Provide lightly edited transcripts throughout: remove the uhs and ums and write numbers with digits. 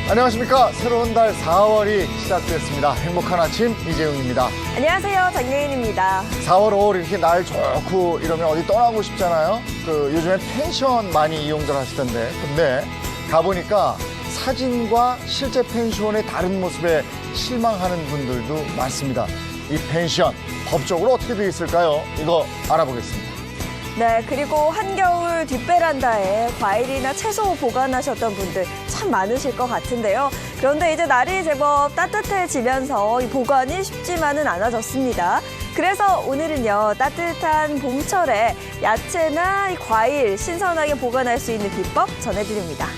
안녕하십니까. 새로운 달 4월이 시작됐습니다. 행복한 아침 이재용입니다. 안녕하세요. 장예인입니다. 4월, 5월 이렇게 날 좋고 이러면 어디 떠나고 싶잖아요. 요즘엔 펜션 많이 이용들 하시던데. 근데 가보니까 사진과 실제 펜션의 다른 모습에 실망하는 분들도 많습니다. 이 펜션 법적으로 어떻게 되어 있을까요? 이거 알아보겠습니다. 네, 그리고 한겨울 뒷베란다에 과일이나 채소 보관하셨던 분들 참 많으실 것 같은데요. 그런데 이제 날이 제법 따뜻해지면서 이 보관이 쉽지만은 않아졌습니다. 그래서 오늘은요, 따뜻한 봄철에 야채나 이 과일 신선하게 보관할 수 있는 비법 전해드립니다.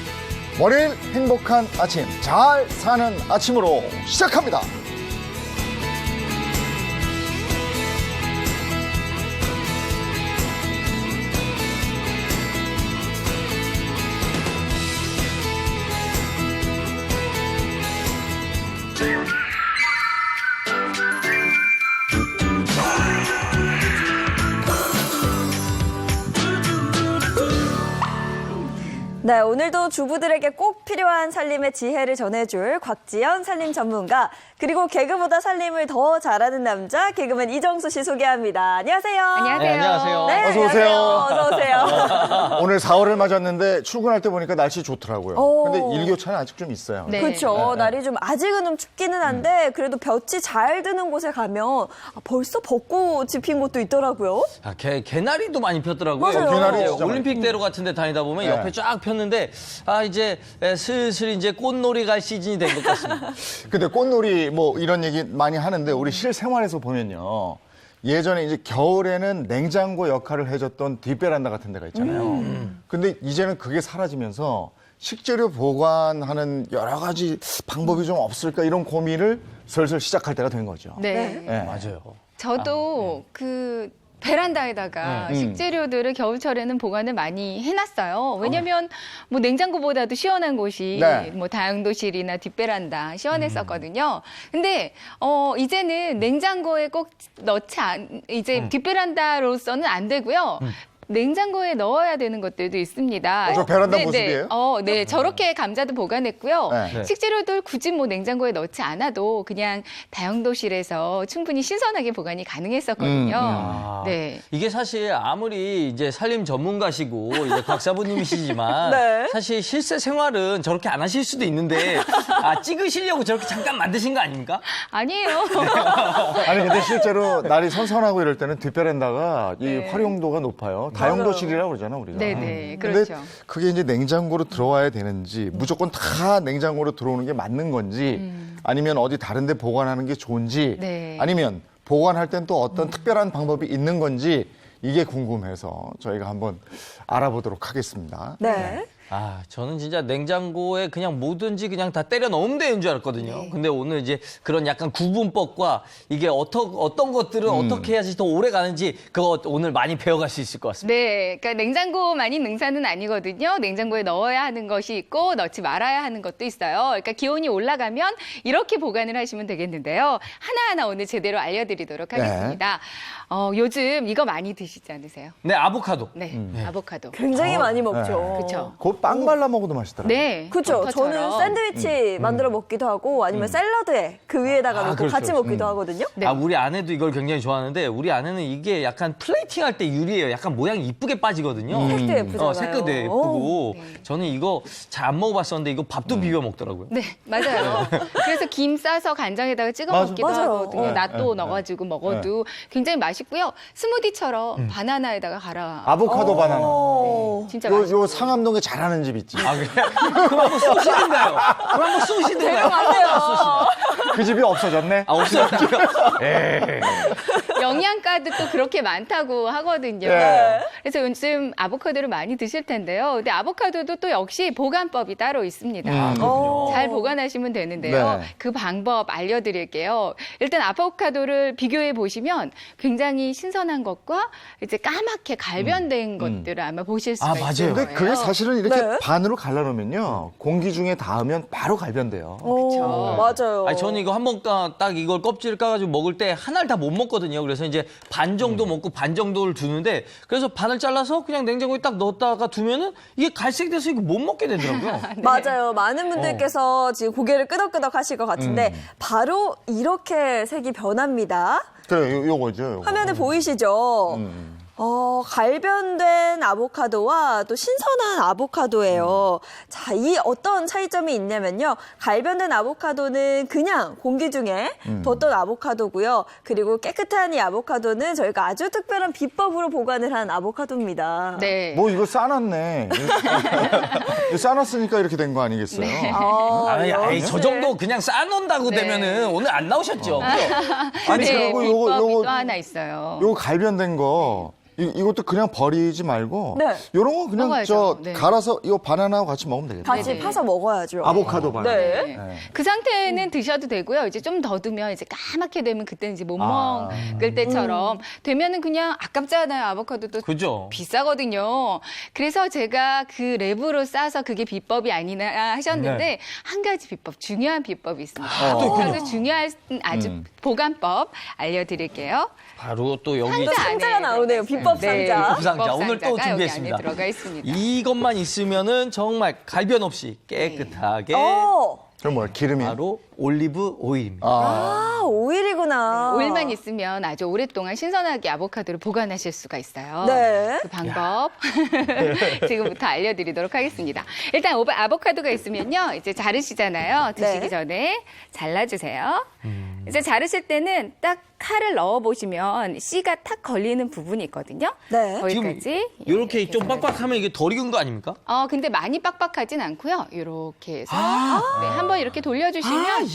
월요일 행복한 아침, 잘 사는 아침으로 시작합니다. 네, 오늘도 주부들에게 꼭 필요한 살림의 지혜를 전해줄 곽지연 살림 전문가, 그리고 개그보다 살림을 더 잘하는 남자 개그맨 이정수 씨 소개합니다. 안녕하세요. 안녕하세요. 네, 안녕하세요. 네, 어서 오세요. 어서 오세요. 오늘 4월을 맞았는데 출근할 때 보니까 날씨 좋더라고요. 오. 근데 일교차는 아직 좀 있어요. 네. 그렇죠. 날이 좀 아직은 좀 춥기는 한데 그래도 볕이 잘 드는 곳에 가면 벌써 벚꽃이 핀 곳도 있더라고요. 아, 개나리도 많이 폈더라고요. 맞아요. 개나리 이제 진짜 올림픽대로 같은 데 다니다 보면 네. 옆에 쫙 폈는데 이제 슬슬 이제 꽃놀이 갈 시즌이 된 것 같습니다. 근데 꽃놀이 뭐 이런 얘기 많이 하는데 우리 실생활에서 보면요. 예전에 이제 겨울에는 냉장고 역할을 해줬던 뒷베란다 같은 데가 있잖아요. 근데 이제는 그게 사라지면서 식재료 보관하는 여러 가지 방법이 좀 없을까 이런 고민을 슬슬 시작할 때가 된 거죠. 네. 네. 맞아요. 저도 그 베란다에다가 식재료들을 겨울철에는 보관을 많이 해놨어요. 왜냐면 뭐 냉장고보다도 시원한 곳이 네. 뭐 다용도실이나 뒷베란다 시원했었거든요. 근데 이제는 냉장고에 꼭 이제 뒷베란다로서는 안 되고요. 냉장고에 넣어야 되는 것들도 있습니다. 저 베란다 네, 모습이에요? 네, 저렇게 감자도 보관했고요. 네. 식재료들 굳이 뭐 냉장고에 넣지 않아도 그냥 다용도실에서 충분히 신선하게 보관이 가능했었거든요. 네. 이게 사실 아무리 이제 살림 전문가시고 이제 곽사부님이시지만 네. 사실 실제 생활은 저렇게 안 하실 수도 있는데 찍으시려고 저렇게 잠깐 만드신 거 아닙니까? 아니에요. 아니 근데 실제로 날이 선선하고 이럴 때는 뒷베란다가 이 네. 활용도가 높아요. 다용도실이라고 그러잖아 우리가. 네네, 근데 그렇죠. 그게 이제 냉장고로 들어와야 되는지 무조건 다 냉장고로 들어오는 게 맞는 건지 아니면 어디 다른 데 보관하는 게 좋은지 네. 아니면 보관할 땐 또 어떤 특별한 방법이 있는 건지 이게 궁금해서 저희가 한번 알아보도록 하겠습니다. 네. 저는 진짜 냉장고에 그냥 뭐든지 그냥 다 때려 넣으면 되는 줄 알았거든요. 근데 오늘 이제 그런 약간 구분법과 이게 어떤 것들은 어떻게 해야지 더 오래 가는지 그거 오늘 많이 배워갈 수 있을 것 같습니다. 네, 그러니까 냉장고만이 능사는 아니거든요. 냉장고에 넣어야 하는 것이 있고 넣지 말아야 하는 것도 있어요. 그러니까 기온이 올라가면 이렇게 보관을 하시면 되겠는데요. 하나하나 오늘 제대로 알려드리도록 하겠습니다. 요즘 이거 많이 드시지 않으세요? 네, 아보카도. 네, 아보카도. 굉장히 많이 먹죠. 그렇죠. 그 빵 발라 먹어도 맛있더라고요. 네, 그렇죠. 저는 버터처럼. 샌드위치 만들어 먹기도 하고 아니면 샐러드에 그 위에다가 넣고 그렇죠, 같이 그렇죠. 먹기도 하거든요. 네. 우리 아내도 이걸 굉장히 좋아하는데 우리 아내는 이게 약간 플레이팅 할 때 유리예요. 약간 모양이 이쁘게 빠지거든요. 색도 예쁘잖아요. 색도 예쁘고. 네. 저는 이거 잘 안 먹어봤었는데 이거 밥도 비벼 먹더라고요. 네, 맞아요. 그래서 김 싸서 간장에다가 찍어 맞아. 먹기도 맞아요. 하거든요. 네, 낫또 네, 넣어가지고 먹어도 굉장히 맛있고요. 스무디처럼 바나나에다가 갈아. 아보카도 바나나. 오. 진짜 맛있어요. 요 상암동에 잘하는 집 있지. 그래? 그럼 한번 쏘시든가요? 그럼 한번 쏘시든가요? 안 돼요. 그 집이 없어졌네. 없어요. 영양가도 또 그렇게 많다고 하거든요. 네. 그래서 요즘 아보카도를 많이 드실 텐데요. 근데 아보카도도 또 역시 보관법이 따로 있습니다. 어. 잘 보관하시면 되는데요. 네. 그 방법 알려드릴게요. 일단 아보카도를 비교해 보시면 굉장히 신선한 것과 이제 까맣게 갈변된 것들을 아마 보실 수가 아, 있을 맞아요. 거예요. 근데 그게 사실은 이렇게 네. 반으로 갈라놓으면요. 공기 중에 닿으면 바로 갈변돼요. 오, 맞아요. 아니, 저는 이거 한번 딱 이걸 껍질을 까가지고 먹을 때 하나를 다 못 먹거든요. 그래서 이제 반 정도 먹고 반 정도를 두는데 그래서 반을 잘라서 그냥 냉장고에 딱 넣었다가 두면은 이게 갈색돼서 이거 못 먹게 되더라고요. 맞아요. 많은 분들께서 지금 고개를 끄덕끄덕 하실 것 같은데 바로 이렇게 색이 변합니다. 그래, 요거죠. 요거. 화면에 보이시죠? 갈변된 아보카도와 또 신선한 아보카도예요. 자, 이 어떤 차이점이 있냐면요. 갈변된 아보카도는 그냥 공기 중에 뒀던 아보카도고요. 그리고 깨끗한 이 아보카도는 저희가 아주 특별한 비법으로 보관을 한 아보카도입니다. 네. 뭐 이거 싸놨네. 이거 싸놨으니까 이렇게 된 거 아니겠어요? 아니, 저 역시. 정도 그냥 싸놓는다고 네. 되면은 오늘 안 나오셨죠. 그죠? 아니 네, 그리고 비법이 요거 또 하나 있어요. 요거 갈변된 거 이것도 그냥 버리지 말고 네. 요런 거 그냥 먹어야죠. 네. 갈아서 이거 바나나하고 같이 먹으면 되겠다. 같이 네네. 파서 먹어야죠. 아보카도 바나나. 네. 네. 그 상태는 드셔도 되고요. 이제 좀 더 두면 이제 까맣게 되면 그때는 이제 못 아. 먹을 때처럼 되면은 그냥 아깝잖아요. 아보카도도 그죠? 비싸거든요. 그래서 제가 그 랩으로 싸서 그게 비법이 아니나 하셨는데 네. 한 가지 비법, 중요한 비법이 있습니다. 또 아보카도 중요한 아주 보관법 알려드릴게요. 바로 또 여기 상자 상자가 안에 나오네요. 들어가 비법 있어요. 상자. 비법 상자. 오늘 또 상자가 준비했습니다. 여기 안에 들어가 있습니다. 이것만 있으면은 정말 갈변 없이 깨끗하게 그럼 뭐야? 기름이? 바로 올리브 오일입니다. 아, 오일이구나. 오일만 있으면 아주 오랫동안 신선하게 아보카도를 보관하실 수가 있어요. 네. 그 방법 지금부터 알려드리도록 하겠습니다. 일단 아보카도가 있으면요, 이제 자르시잖아요. 드시기 네. 전에 잘라주세요. 이제 자르실 때는 딱 칼을 넣어 보시면 씨가 탁 걸리는 부분이 있거든요. 네. 거기까지 이렇게 좀 빡빡하면 이게 덜 익은 거 아닙니까? 근데 많이 빡빡하진 않고요. 이렇게 해서 네, 한번 이렇게 돌려주시면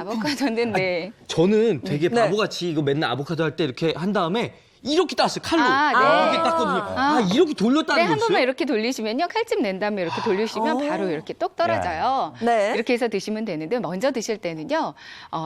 아보카도는 네. 저는 되게 네. 바보같이 이거 맨날 아보카도 할 때 이렇게 한 다음에 이렇게 땄어요. 칼로. 네. 이렇게 땄거든요. 이렇게 돌렸다는 네, 한 거였어요? 번만 이렇게 돌리시면요. 칼집 낸 다음에 이렇게 돌리시면 바로 이렇게 똑 떨어져요. 네. 이렇게 해서 드시면 되는데 먼저 드실 때는요.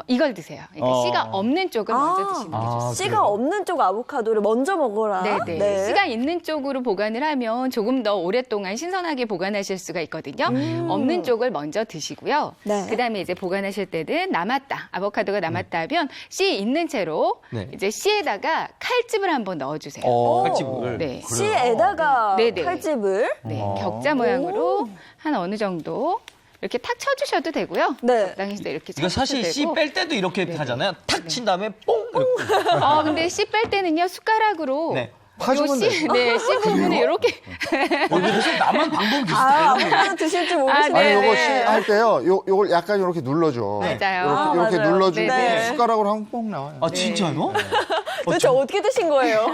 이걸 드세요. 이렇게 씨가 없는 쪽을 먼저 드시는 게 좋습니다. 씨가 없는 쪽 아보카도를 먼저 먹어라. 네네. 네. 씨가 있는 쪽으로 보관을 하면 조금 더 오랫동안 신선하게 보관하실 수가 있거든요. 없는 쪽을 먼저 드시고요. 네. 그다음에 이제 보관하실 때는 남았다. 아보카도가 남았다 하면 씨 있는 채로 네. 이제 씨에다가 칼집을 한번 넣어주세요. 칼집을. 네. 씨에다가 네네. 칼집을. 네, 격자 모양으로 한 어느 정도 이렇게 탁 쳐주셔도 되고요. 네. 적당히 이렇게 이거 쳐주셔도 사실 씨 되고. 뺄 때도 이렇게 하잖아요. 탁 친 다음에 뽕 이렇게. 근데 씨 뺄 때는요 숟가락으로 네. 파주면 돼. 네, 씨 부분을 이렇게 그래서 나만 방법이 비슷해요. 아보카도 드실 줄 모르시네. 네, 아니 요거 네. 할 때요. 요걸 약간 이렇게 눌러줘. 맞아요. 이렇게 맞아요. 눌러주고 네. 숟가락으로 하면 뽕 나와요. 아, 진짜요? 도대체 어떻게 드신 거예요?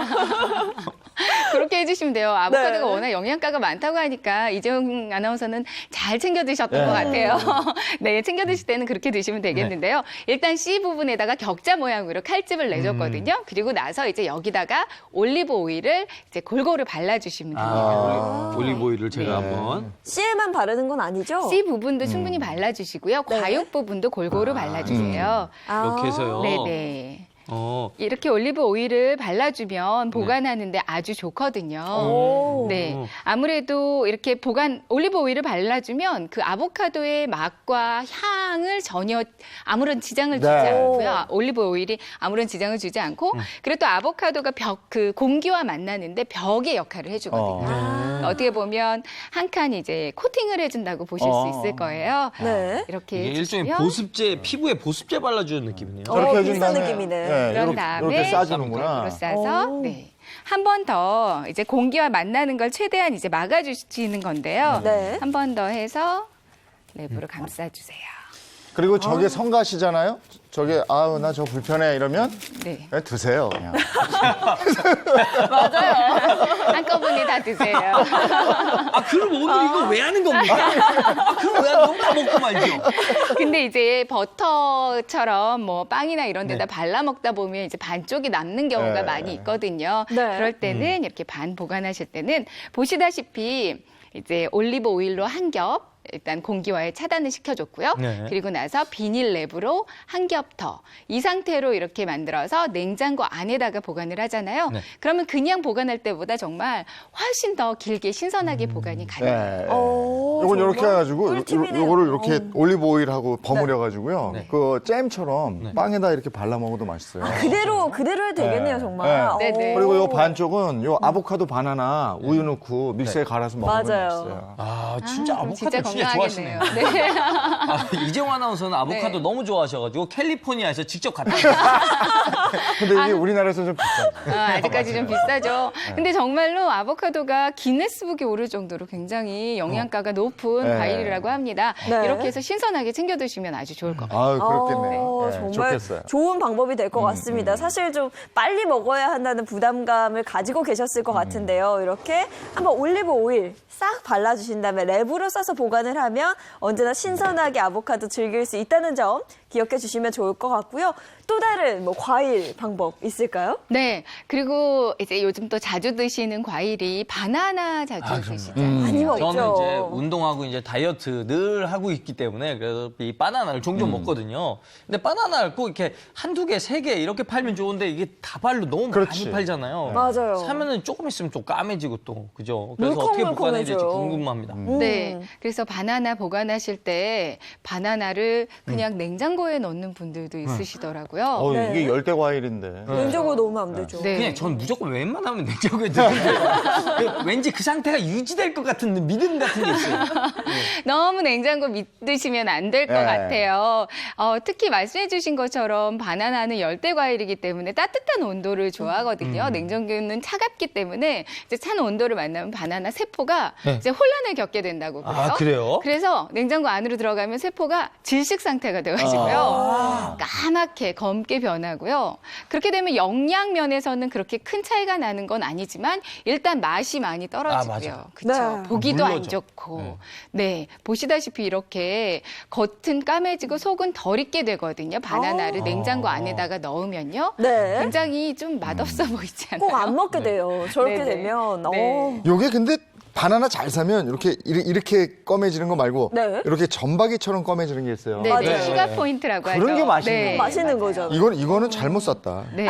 그렇게 해주시면 돼요. 아보카도가 네. 워낙 영양가가 많다고 하니까 이재용 아나운서는 잘 챙겨 드셨던 것 같아요. 네, 챙겨 드실 때는 그렇게 드시면 되겠는데요. 일단 씨 부분에다가 격자 모양으로 칼집을 내줬거든요. 그리고 나서 이제 여기다가 올리브 오일을 이제 골고루 발라주시면 됩니다. 올리브 오일을 제가 한번. 씨에만 바르는 건 아니죠? 씨 부분도 충분히 발라주시고요. 과육 부분도 골고루 발라주세요. 이렇게 해서요. 네네. 어. 이렇게 올리브 오일을 발라주면 보관하는데 아주 좋거든요. 오. 네. 아무래도 이렇게 올리브 오일을 발라주면 그 아보카도의 맛과 향을 전혀 아무런 지장을 주지 네. 않고요. 올리브 오일이 아무런 지장을 주지 않고 그리고 또 아보카도가 그 공기와 만나는데 벽의 역할을 해주거든요. 어떻게 보면 한 칸 이제 코팅을 해준다고 보실 수 있을 거예요. 네. 이렇게 이게 일종의 해주시면 보습제, 피부에 보습제 발라주는 느낌이네요. 저렇게 해준 비슷한 다음에 느낌이네. 그런 다음에 이렇게 싸주는구나. 거꾸로 싸서 오. 네. 한 번 더 이제 공기와 만나는 걸 최대한 이제 막아주시는 건데요. 네. 한 번 더 해서 랩으로 감싸주세요. 그리고 저게 성가시잖아요. 저게 아우 나 저 불편해 이러면 네. 그냥 드세요. 그냥. 한꺼번에 다 드세요. 아, 그럼 오늘 이거 왜 하는 겁니까? 아, 그럼 왜 하는 겁니까? 다 먹고 말죠. 근데 이제 버터처럼 뭐 빵이나 이런 데다 발라 먹다 보면 이제 반쪽이 남는 경우가 네. 많이 있거든요. 네. 그럴 때는 이렇게 반 보관하실 때는 보시다시피 이제 올리브 오일로 한 겹 일단 공기와의 차단을 시켜줬고요. 네. 그리고 나서 비닐 랩으로 한 겹 더. 이 상태로 이렇게 만들어서 냉장고 안에다가 보관을 하잖아요. 네. 그러면 그냥 보관할 때보다 정말 훨씬 더 길게 신선하게 보관이 가능해요. 네. 오, 요건 이렇게 정말 해가지고 꿀팁이네요. 요거를 이렇게 올리브 오일하고 버무려가지고요. 네. 그 잼처럼 네. 빵에다 이렇게 발라 먹어도 맛있어요. 그대로 해도 되겠네요, 네. 정말. 네. 네. 그리고 요 반쪽은 요 아보카도 바나나 우유 넣고 믹서에 갈아서 먹으면 맞아요. 맛있어요. 아, 진짜 아보카도 진짜 진짜 좋아하시네요. 건강하겠네요. 네. 아, 이재용 아나운서는 아보카도 네. 너무 좋아하셔가지고 캘리포니아에서 직접 갖다 주셨어요. 근데 이게 우리나라에서 좀 비싸요. 아직까지 좀 비싸죠. 근데 정말로 아보카도가 기네스북에 오를 정도로 굉장히 영양가가 높은 네. 과일이라고 합니다. 네. 이렇게 해서 신선하게 챙겨 드시면 아주 좋을 것 같아요. 아유 그렇겠네요. 네, 정말 좋겠어요. 좋은 방법이 될 것 같습니다. 사실 좀 빨리 먹어야 한다는 부담감을 가지고 계셨을 것 같은데요. 이렇게 한번 올리브 오일 싹 발라주신 다음에 랩으로 싸서 보관을 하면 언제나 신선하게 아보카도 즐길 수 있다는 점 기억해 주시면 좋을 것 같고요. 또 다른 뭐 과일 방법 있을까요? 네. 그리고 이제 요즘 또 자주 드시는 과일이 바나나 자주 드시잖아요. 많이 먹죠. 저는 이제 운동하고 이제 다이어트 늘 하고 있기 때문에 그래서 이 바나나를 종종 먹거든요. 근데 바나나를 꼭 이렇게 한두 개, 세 개 이렇게 팔면 좋은데 이게 다발로 너무 그렇지. 많이 팔잖아요. 맞아요. 사면은 조금 있으면 좀 까매지고 또 그죠? 그래서 어떻게 보관해야 될지 물컹물컹해져요. 궁금합니다. 네. 그래서 바나나 보관하실 때 바나나를 그냥 냉장고에 넣는 분들도 있으시더라고요. 네. 이게 열대 과일인데. 냉장고에 넣으면 안 되죠. 네. 그냥 전 무조건 웬만하면 냉장고에 넣는데 왠지 그 상태가 유지될 것 같은 믿음 같은 게 있어요. 너무 냉장고 믿으시면 안 될 것 네. 같아요. 특히 말씀해 주신 것처럼 바나나는 열대 과일이기 때문에 따뜻한 온도를 좋아하거든요. 냉장고는 차갑기 때문에 이제 찬 온도를 만나면 바나나 세포가 네. 이제 혼란을 겪게 된다고 그래요. 아, 그래요? 그래서 냉장고 안으로 들어가면 세포가 질식 상태가 돼가지고요. 까맣게 검게 변하고요. 그렇게 되면 영양 면에서는 그렇게 큰 차이가 나는 건 아니지만 일단 맛이 많이 떨어지고요. 맞아요. 그렇죠. 네. 보기도 안 물러져. 좋고. 네. 보시다시피 이렇게 겉은 까매지고 속은 덜 익게 되거든요. 바나나를 냉장고 안에다가 넣으면요. 네. 굉장히 좀 맛없어 보이지 않아요? 꼭 안 먹게 돼요. 저렇게 네네. 되면. 네. 요게 근데 바나나 잘 사면 이렇게 검해지는 거 말고 네. 이렇게 전박이처럼 검해지는 게 있어요. 네, 맞아요. 네. 슈가 포인트라고 하죠. 그런 게 맛있는 네. 거예요. 맛있는 거죠. 이거는 잘못 샀다. 네.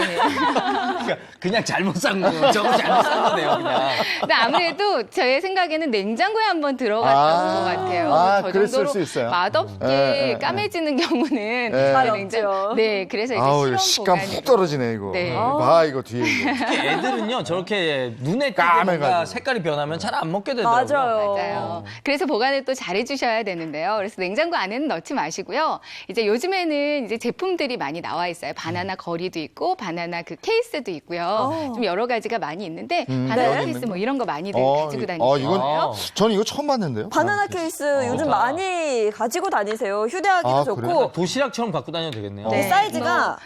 그냥 잘못 산 거예요. 저거 잘못 산 거네요, 그냥. 근데 아무래도 제 생각에는 냉장고에 한번 들어갔던 아. 것 같아요. 아, 저 그랬을 정도로 수 있어요. 맛없게 까매지는 경우는 네. 맛없죠. 네, 그래서 이제 아우, 실온 이거 식감 보관으로. 훅 떨어지네, 이거. 네. 봐, 이거 뒤에. 이거. 특히 애들은요, 저렇게 눈에 띄게 까매가지고. 뭔가 색깔이 변하면 잘 안 먹게 되더라고요. 맞아요. 맞아요. 그래서 보관을 또 잘 해주셔야 되는데요. 그래서 냉장고 안에는 넣지 마시고요. 이제 요즘에는 이제 제품들이 많이 나와 있어요. 바나나 거리도 있고, 바나나 그 케이스도 있고요. 좀 여러 가지가 많이 있는데, 바나나 네. 케이스 뭐 이런 거 많이들 가지고 다니시잖아요. 이건, 저는 이거 처음 봤는데요. 바나나 케이스 요즘 좋다. 많이 가지고 다니세요. 휴대하기도 아, 좋고. 그래요? 도시락처럼 갖고 다녀도 되겠네요. 이 사이즈가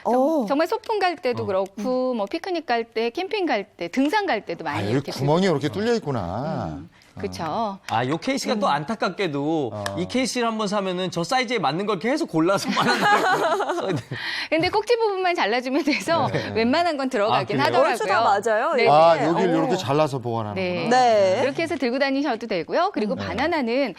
정말 소풍 갈 때도 그렇고, 뭐 피크닉 갈 때, 캠핑 갈 때, 등산 갈 때도 많이 여기 이렇게 구멍이 이렇게 뚫려 있구나. 그렇죠. 아, 요 케이스가 또 안타깝게도 이 케이스를 한번 사면은 저 사이즈에 맞는 걸 계속 골라서 바나나를 써야 돼. 근데 꼭지 부분만 잘라주면 돼서 웬만한 건 들어가긴 아, 그래요? 얼추 다 하더라고요. 맞아요. 네. 아, 네. 여기를 오. 이렇게 잘라서 보관하는구나. 네. 네. 이렇게 해서 들고 다니셔도 되고요. 그리고 바나나는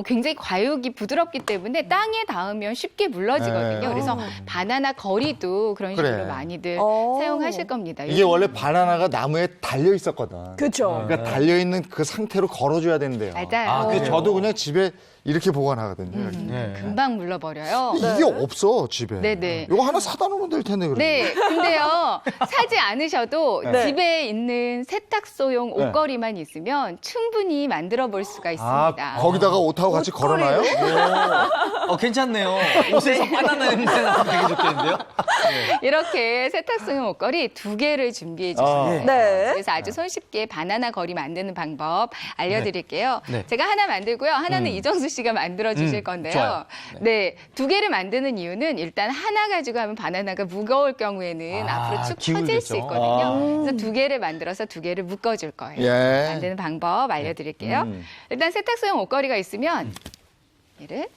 굉장히 과육이 부드럽기 때문에 땅에 닿으면 쉽게 물러지거든요. 네. 그래서 바나나 거리도 그런 그래. 식으로 많이들 어. 사용하실 겁니다. 이게 원래 바나나가 나무에 달려 있었거든. 그렇죠. 그러니까 달려있는 그 상태로 걸어줘야 된대요. 맞아요. 아, 근데 그래요? 저도 그냥 집에 이렇게 보관하거든요. 이렇게. 네. 금방 물러버려요. 이게 없어, 집에. 네네. 이거 하나 사다 놓으면 될 텐데, 그래. 네, 근데요, 사지 않으셔도 네. 집에 있는 세탁소용 네. 옷걸이만 있으면 충분히 만들어 볼 수가 아, 있습니다. 거기다가 옷하고 같이 걸어놔요? 괜찮네요. 옷에서 바나나 냄새 나면 되게 좋겠는데요? 이렇게 세탁소용 옷걸이 2개를 준비해 주셨어요. 네. 그래서 아주 손쉽게 바나나 거리 만드는 방법 알려드릴게요. 네. 제가 하나 만들고요. 하나는 이정수 씨가 만들어 주실 건데요. 좋아요. 네, 2개를 만드는 이유는 일단 하나 가지고 하면 바나나가 무거울 경우에는 앞으로 축 처질 수 기울겠죠. 있거든요. 그래서 2개를 만들어서 2개를 묶어줄 거예요. 예. 만드는 방법 알려드릴게요. 일단 세탁소용 옷걸이가 있으면 얘를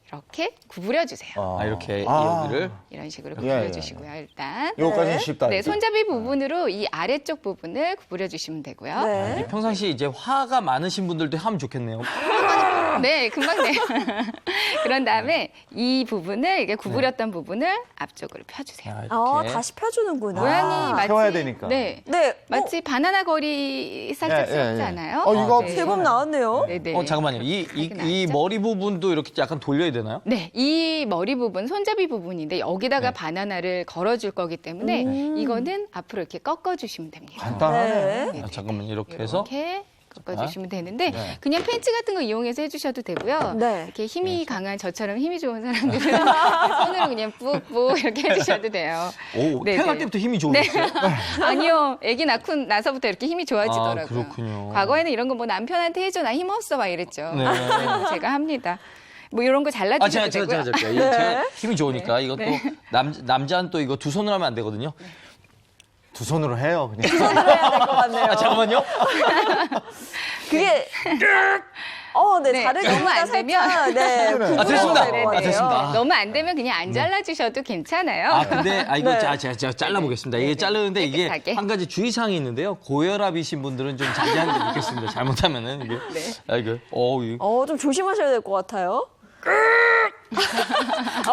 이렇게 구부려 주세요. 이렇게 아. 여기를 이런 식으로 예, 구부려 예. 주시고요. 일단 요거까지는 쉽다. 네, 이거. 손잡이 부분으로 이 아래쪽 부분을 구부려 주시면 되고요. 네. 평상시 이제 화가 많으신 분들도 하면 좋겠네요. 네, 금방 돼요. 그런 다음에 이 부분을 이게 구부렸던 부분을 앞쪽으로 펴주세요. 이렇게. 다시 펴주는구나. 모양이 마치 펴야 되니까. 네, 네. 마치 바나나 거리 살짝스럽지 않아요? 이거 네. 제법 나왔네요. 네, 네. 잠깐만요. 이 나왔죠? 머리 부분도 이렇게 약간 돌려야 되나요? 네, 이 머리 부분, 손잡이 부분인데 여기다가 바나나를 걸어줄 거기 때문에 이거는 앞으로 이렇게 꺾어주시면 됩니다. 간단하네. 네. 잠깐만요. 이렇게 해서 이렇게 꺾어주시면 되는데 그냥 펜치 같은 거 이용해서 해주셔도 되고요. 네. 이렇게 힘이 강한 저처럼 힘이 좋은 사람들은 손으로 그냥 뿍뿍 이렇게 해주셔도 돼요. 오, 네, 태어날 네. 때부터 힘이 좋으셨어요? 아니요, 아기 낳고 나서부터 이렇게 힘이 좋아지더라고요. 아, 그렇군요. 과거에는 이런 거 뭐 남편한테 해줘 나 힘없어 막 이랬죠. 네. 그래서 제가 합니다. 뭐 이런 거 잘라주셔도 되고요. 제가 힘이 좋으니까 이것도 남자는 또 이거 두 손으로 하면 안 되거든요. 두 손으로 해요, 그냥. 해야 될 것 같네요. 잠깐만요. 그게 네, 네, 다르게 너무 안 살짝, 네. 그래. 됐습니다. 될 것 같아요. 됐습니다. 너무 안 되면 그냥 안 잘라주셔도 괜찮아요. 근데 이거 네. 제가 잘라보겠습니다. 이게 자르는데 이게 깨끗하게. 한 가지 주의사항이 있는데요. 고혈압이신 분들은 좀 자제하는 게 좋겠습니다. 잘못하면은 이게. 이거. 좀 조심하셔야 될 것 같아요.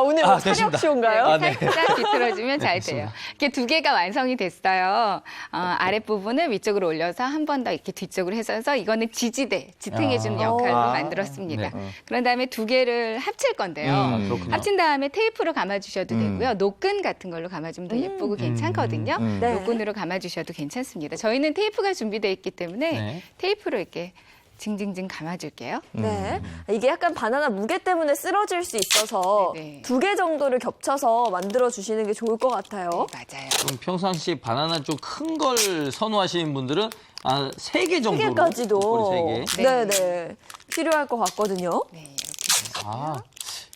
오늘 됐습니다. 사력쇼인가요? 네. 살짝 비틀어주면 잘 돼요. 이렇게 2개가 완성이 됐어요. 아랫부분을 위쪽으로 올려서 한 번 더 이렇게 뒤쪽으로 해서 이거는 지탱해주는 역할로 만들었습니다. 네. 그런 다음에 2개를 합칠 건데요. 그렇군요. 합친 다음에 테이프로 감아주셔도 되고요. 노끈 같은 걸로 감아주면 더 예쁘고 괜찮거든요. 네. 노끈으로 감아주셔도 괜찮습니다. 저희는 테이프가 준비되어 있기 때문에 네. 테이프로 이렇게 징징징 감아줄게요. 네. 이게 약간 바나나 무게 때문에 쓰러질 수 있어서 네. 2개 정도를 겹쳐서 만들어 주시는 게 좋을 것 같아요. 맞아요. 그럼 평상시 바나나 좀 큰 걸 선호하시는 분들은 3개 정도로. 3개까지도 목걸이 3개. 네, 네. 필요할 것 같거든요. 네,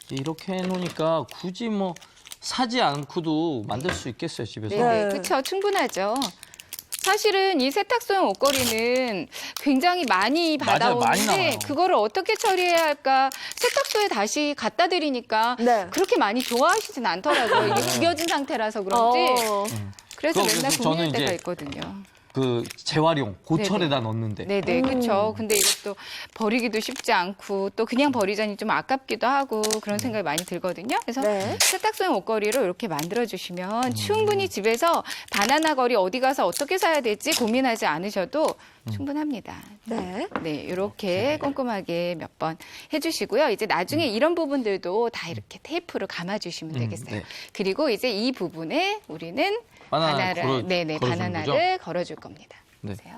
이렇게. 이렇게 해놓으니까 굳이 뭐 사지 않고도 만들 수 있겠어요, 집에서. 네, 네. 그렇죠. 충분하죠. 사실은 이 세탁소용 옷걸이는 굉장히 많이 맞아요, 받아오는데 많이 나와요. 그거를 어떻게 처리해야 할까 세탁소에 다시 갖다 드리니까 네. 그렇게 많이 좋아하시진 않더라고요. 이게 구겨진 상태라서 그런지. 어, 그래서 그거 맨날 그래서 저는 고민할 때가 이제 있거든요. 재활용, 고철에다 넣는데. 네네, 그렇죠. 근데 이것도 버리기도 쉽지 않고 또 그냥 버리자니 좀 아깝기도 하고 그런 생각이 많이 들거든요. 그래서 네. 세탁소용 옷걸이로 이렇게 만들어주시면 충분히 집에서 바나나 거리 어디 가서 어떻게 사야 될지 고민하지 않으셔도 충분합니다. 네. 네, 이렇게 꼼꼼하게 몇 번 해주시고요. 이제 나중에 이런 부분들도 다 이렇게 테이프로 감아주시면 되겠어요. 네. 그리고 이제 이 부분에 우리는 바나나를 바나나를 걸어주는 바나나를 걸어줄 겁니다. 네. 보세요.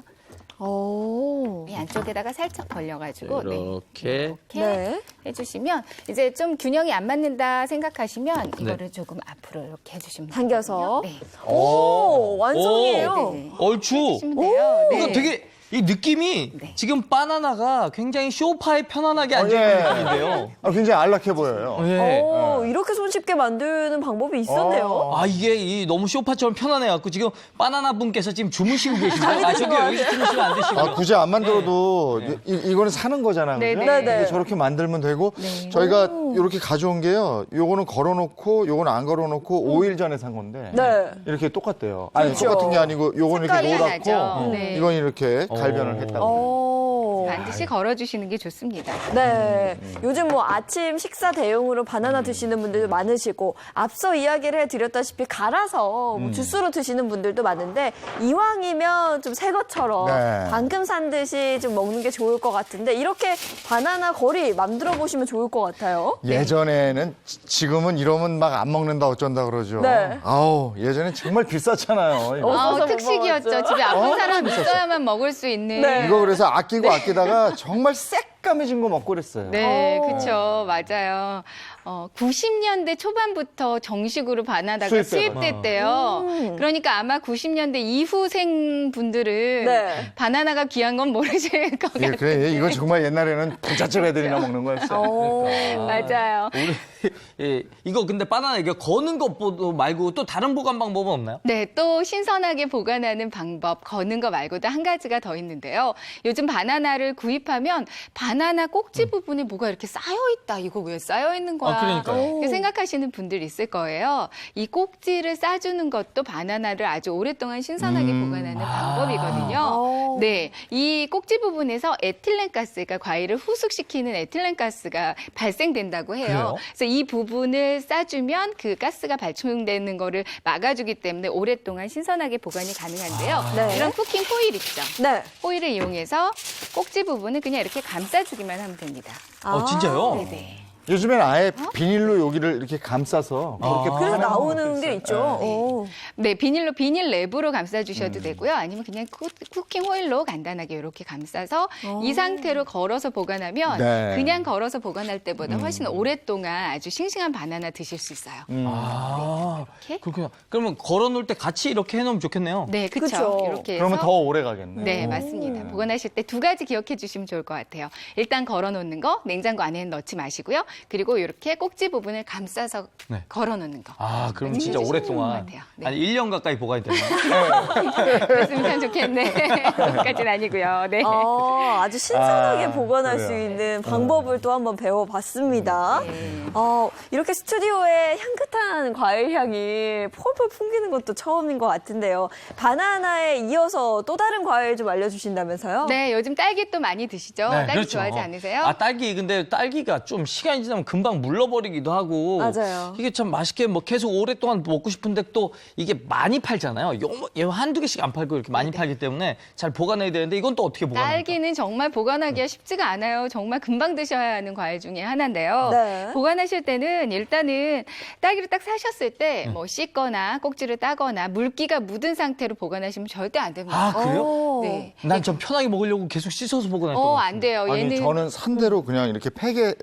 오. 이 안쪽에다가 살짝 벌려가지고 이렇게. 이렇게 네. 해주시면 이제 좀 균형이 안 맞는다 생각하시면 이거를 조금 앞으로 이렇게 해주시면 당겨서. 되거든요. 네. 오, 완성이에요. 네. 얼추. 해주시면 돼요. 이거 되게 이 느낌이 지금 바나나가 굉장히 소파에 편안하게 앉아있는 느낌인데요. 굉장히 안락해 보여요. 네. 오, 이렇게 손쉽게 만드는 방법이 있었네요. 이게 너무 소파처럼 편안해갖고 지금 바나나 분께서 지금 주무시고 계신가요? 잠이 드신 것 여기서 주무시면 안 되시고요. 굳이 안 만들어도 이거는 사는 거잖아요. 네, 그죠? 네. 네. 이게 저렇게 만들면 되고 저희가 이렇게 가져온 게요. 요거는 걸어놓고 요거는 안 걸어놓고 5일 전에 산 건데 네. 이렇게 똑같대요. 아니 그렇죠. 똑같은 게 아니고 요거는 이렇게 색깔이 노랗고 나죠. 네. 이건 이렇게 갈변을 했다고. 오. 반드시 걸어주시는 게 좋습니다. 네. 요즘 뭐 아침 식사 대용으로 바나나 드시는 분들도 많으시고 앞서 이야기를 해드렸다시피 갈아서 뭐 주스로 드시는 분들도 많은데 이왕이면 좀 새 것처럼 네. 방금 산 듯이 좀 먹는 게 좋을 것 같은데 이렇게 바나나 거리 만들어 보시면 좋을 것 같아요. 예전에는 지금은 이러면 막 안 먹는다 어쩐다 그러죠. 네. 아우 예전엔 정말 비쌌잖아요. 이거. 없어서 못 특식이었죠. 먹었죠. 집에 아픈 사람 있어야만 먹을 수 있는. 네. 이거 그래서 아끼고 아끼다가 정말 새까매진 거 먹고 그랬어요. 네, 그렇죠. 맞아요. 90년대 초반부터 정식으로 바나나가 수입되거든요. 수입됐대요. 그러니까 아마 90년대 이후생 분들은 네. 바나나가 귀한 건 모르실 것 예, 같아요. 그래, 이거 정말 옛날에는 부잣집 애들이나 먹는 거였어요. 맞아요. 예, 이거 근데 바나나 이게 거는 것 말고 또 다른 보관 방법은 없나요? 네, 또 신선하게 보관하는 방법, 거는 거 말고도 한 가지가 더 있는데요. 요즘 바나나를 구입하면 바나나 꼭지 부분에 뭐가 이렇게 쌓여있다. 이거 왜 쌓여있는 거야? 그러니까요. 이렇게 생각하시는 분들 있을 거예요. 이 꼭지를 싸주는 것도 바나나를 아주 오랫동안 신선하게 보관하는 방법이거든요. 네, 이 꼭지 부분에서 에틸렌 가스, 그러니까 과일을 후숙시키는 에틸렌 가스가 발생된다고 해요. 그래요? 그래서 이 부분을 싸주면 그 가스가 발생되는 거를 막아주기 때문에 오랫동안 신선하게 보관이 가능한데요. 네. 이런 쿠킹 포일 있죠. 네. 포일을 이용해서 꼭지 부분을 그냥 이렇게 감싸주기만 하면 됩니다. 진짜요? 네네. 요즘엔 아예 비닐로 여기를 이렇게 감싸서 그렇게 그래서 파는 나오는 것도 게 있어요. 있죠. 네. 오. 네, 비닐 랩으로 감싸주셔도 되고요. 아니면 그냥 쿠킹 호일로 간단하게 이렇게 감싸서 이 상태로 걸어서 보관하면 네. 그냥 걸어서 보관할 때보다 훨씬 오랫동안 아주 싱싱한 바나나 드실 수 있어요. 이렇게? 그렇군요. 그러면 걸어놓을 때 같이 이렇게 해놓으면 좋겠네요. 네, 그쵸. 그렇죠. 이렇게 해서 그러면 더 오래 가겠네. 네, 맞습니다. 보관하실 때 두 가지 기억해 주시면 좋을 것 같아요. 일단 걸어놓는 거, 냉장고 안에는 넣지 마시고요. 그리고 이렇게 꼭지 부분을 감싸서 네. 걸어놓는 거. 그럼 네, 진짜 해주시면 오랫동안 좋을 것 같아요. 네. 한 1년 가까이 보관이 되나요? 그랬으면 참 좋겠네. 그것까지는 아니고요. 네. 아주 신선하게 보관할 그래요. 수 있는 방법을 또 한번 배워봤습니다. 네. 이렇게 스튜디오에 향긋한 과일 향이 폴폴 풍기는 것도 처음인 것 같은데요. 바나나에 이어서 또 다른 과일 좀 알려주신다면서요? 네, 요즘 딸기 또 많이 드시죠? 딸기 그렇죠. 좋아하지 않으세요? 딸기 근데 딸기가 좀 시간이 지나면 금방 물러버리기도 하고 맞아요. 이게 참 맛있게 뭐 계속 오랫동안 먹고 싶은데 또 이게 많이 팔잖아요. 한두 개씩 안 팔고 이렇게 많이 팔기 때문에 잘 보관해야 되는데 이건 또 어떻게 보관합니까? 딸기는 정말 보관하기가 쉽지가 않아요. 정말 금방 드셔야 하는 과일 중에 하나인데요. 네. 보관하실 때는 일단은 딸기를 딱 사셨을 때 뭐 씻거나 꼭지를 따거나 물기가 묻은 상태로 보관하시면 절대 안 됩니다. 그래요? 오. 네. 난 좀 편하게 먹으려고 계속 씻어서 보관했던 것 같아요. 안 돼요. 아니 얘는 저는 산대로 그냥 이렇게 팩에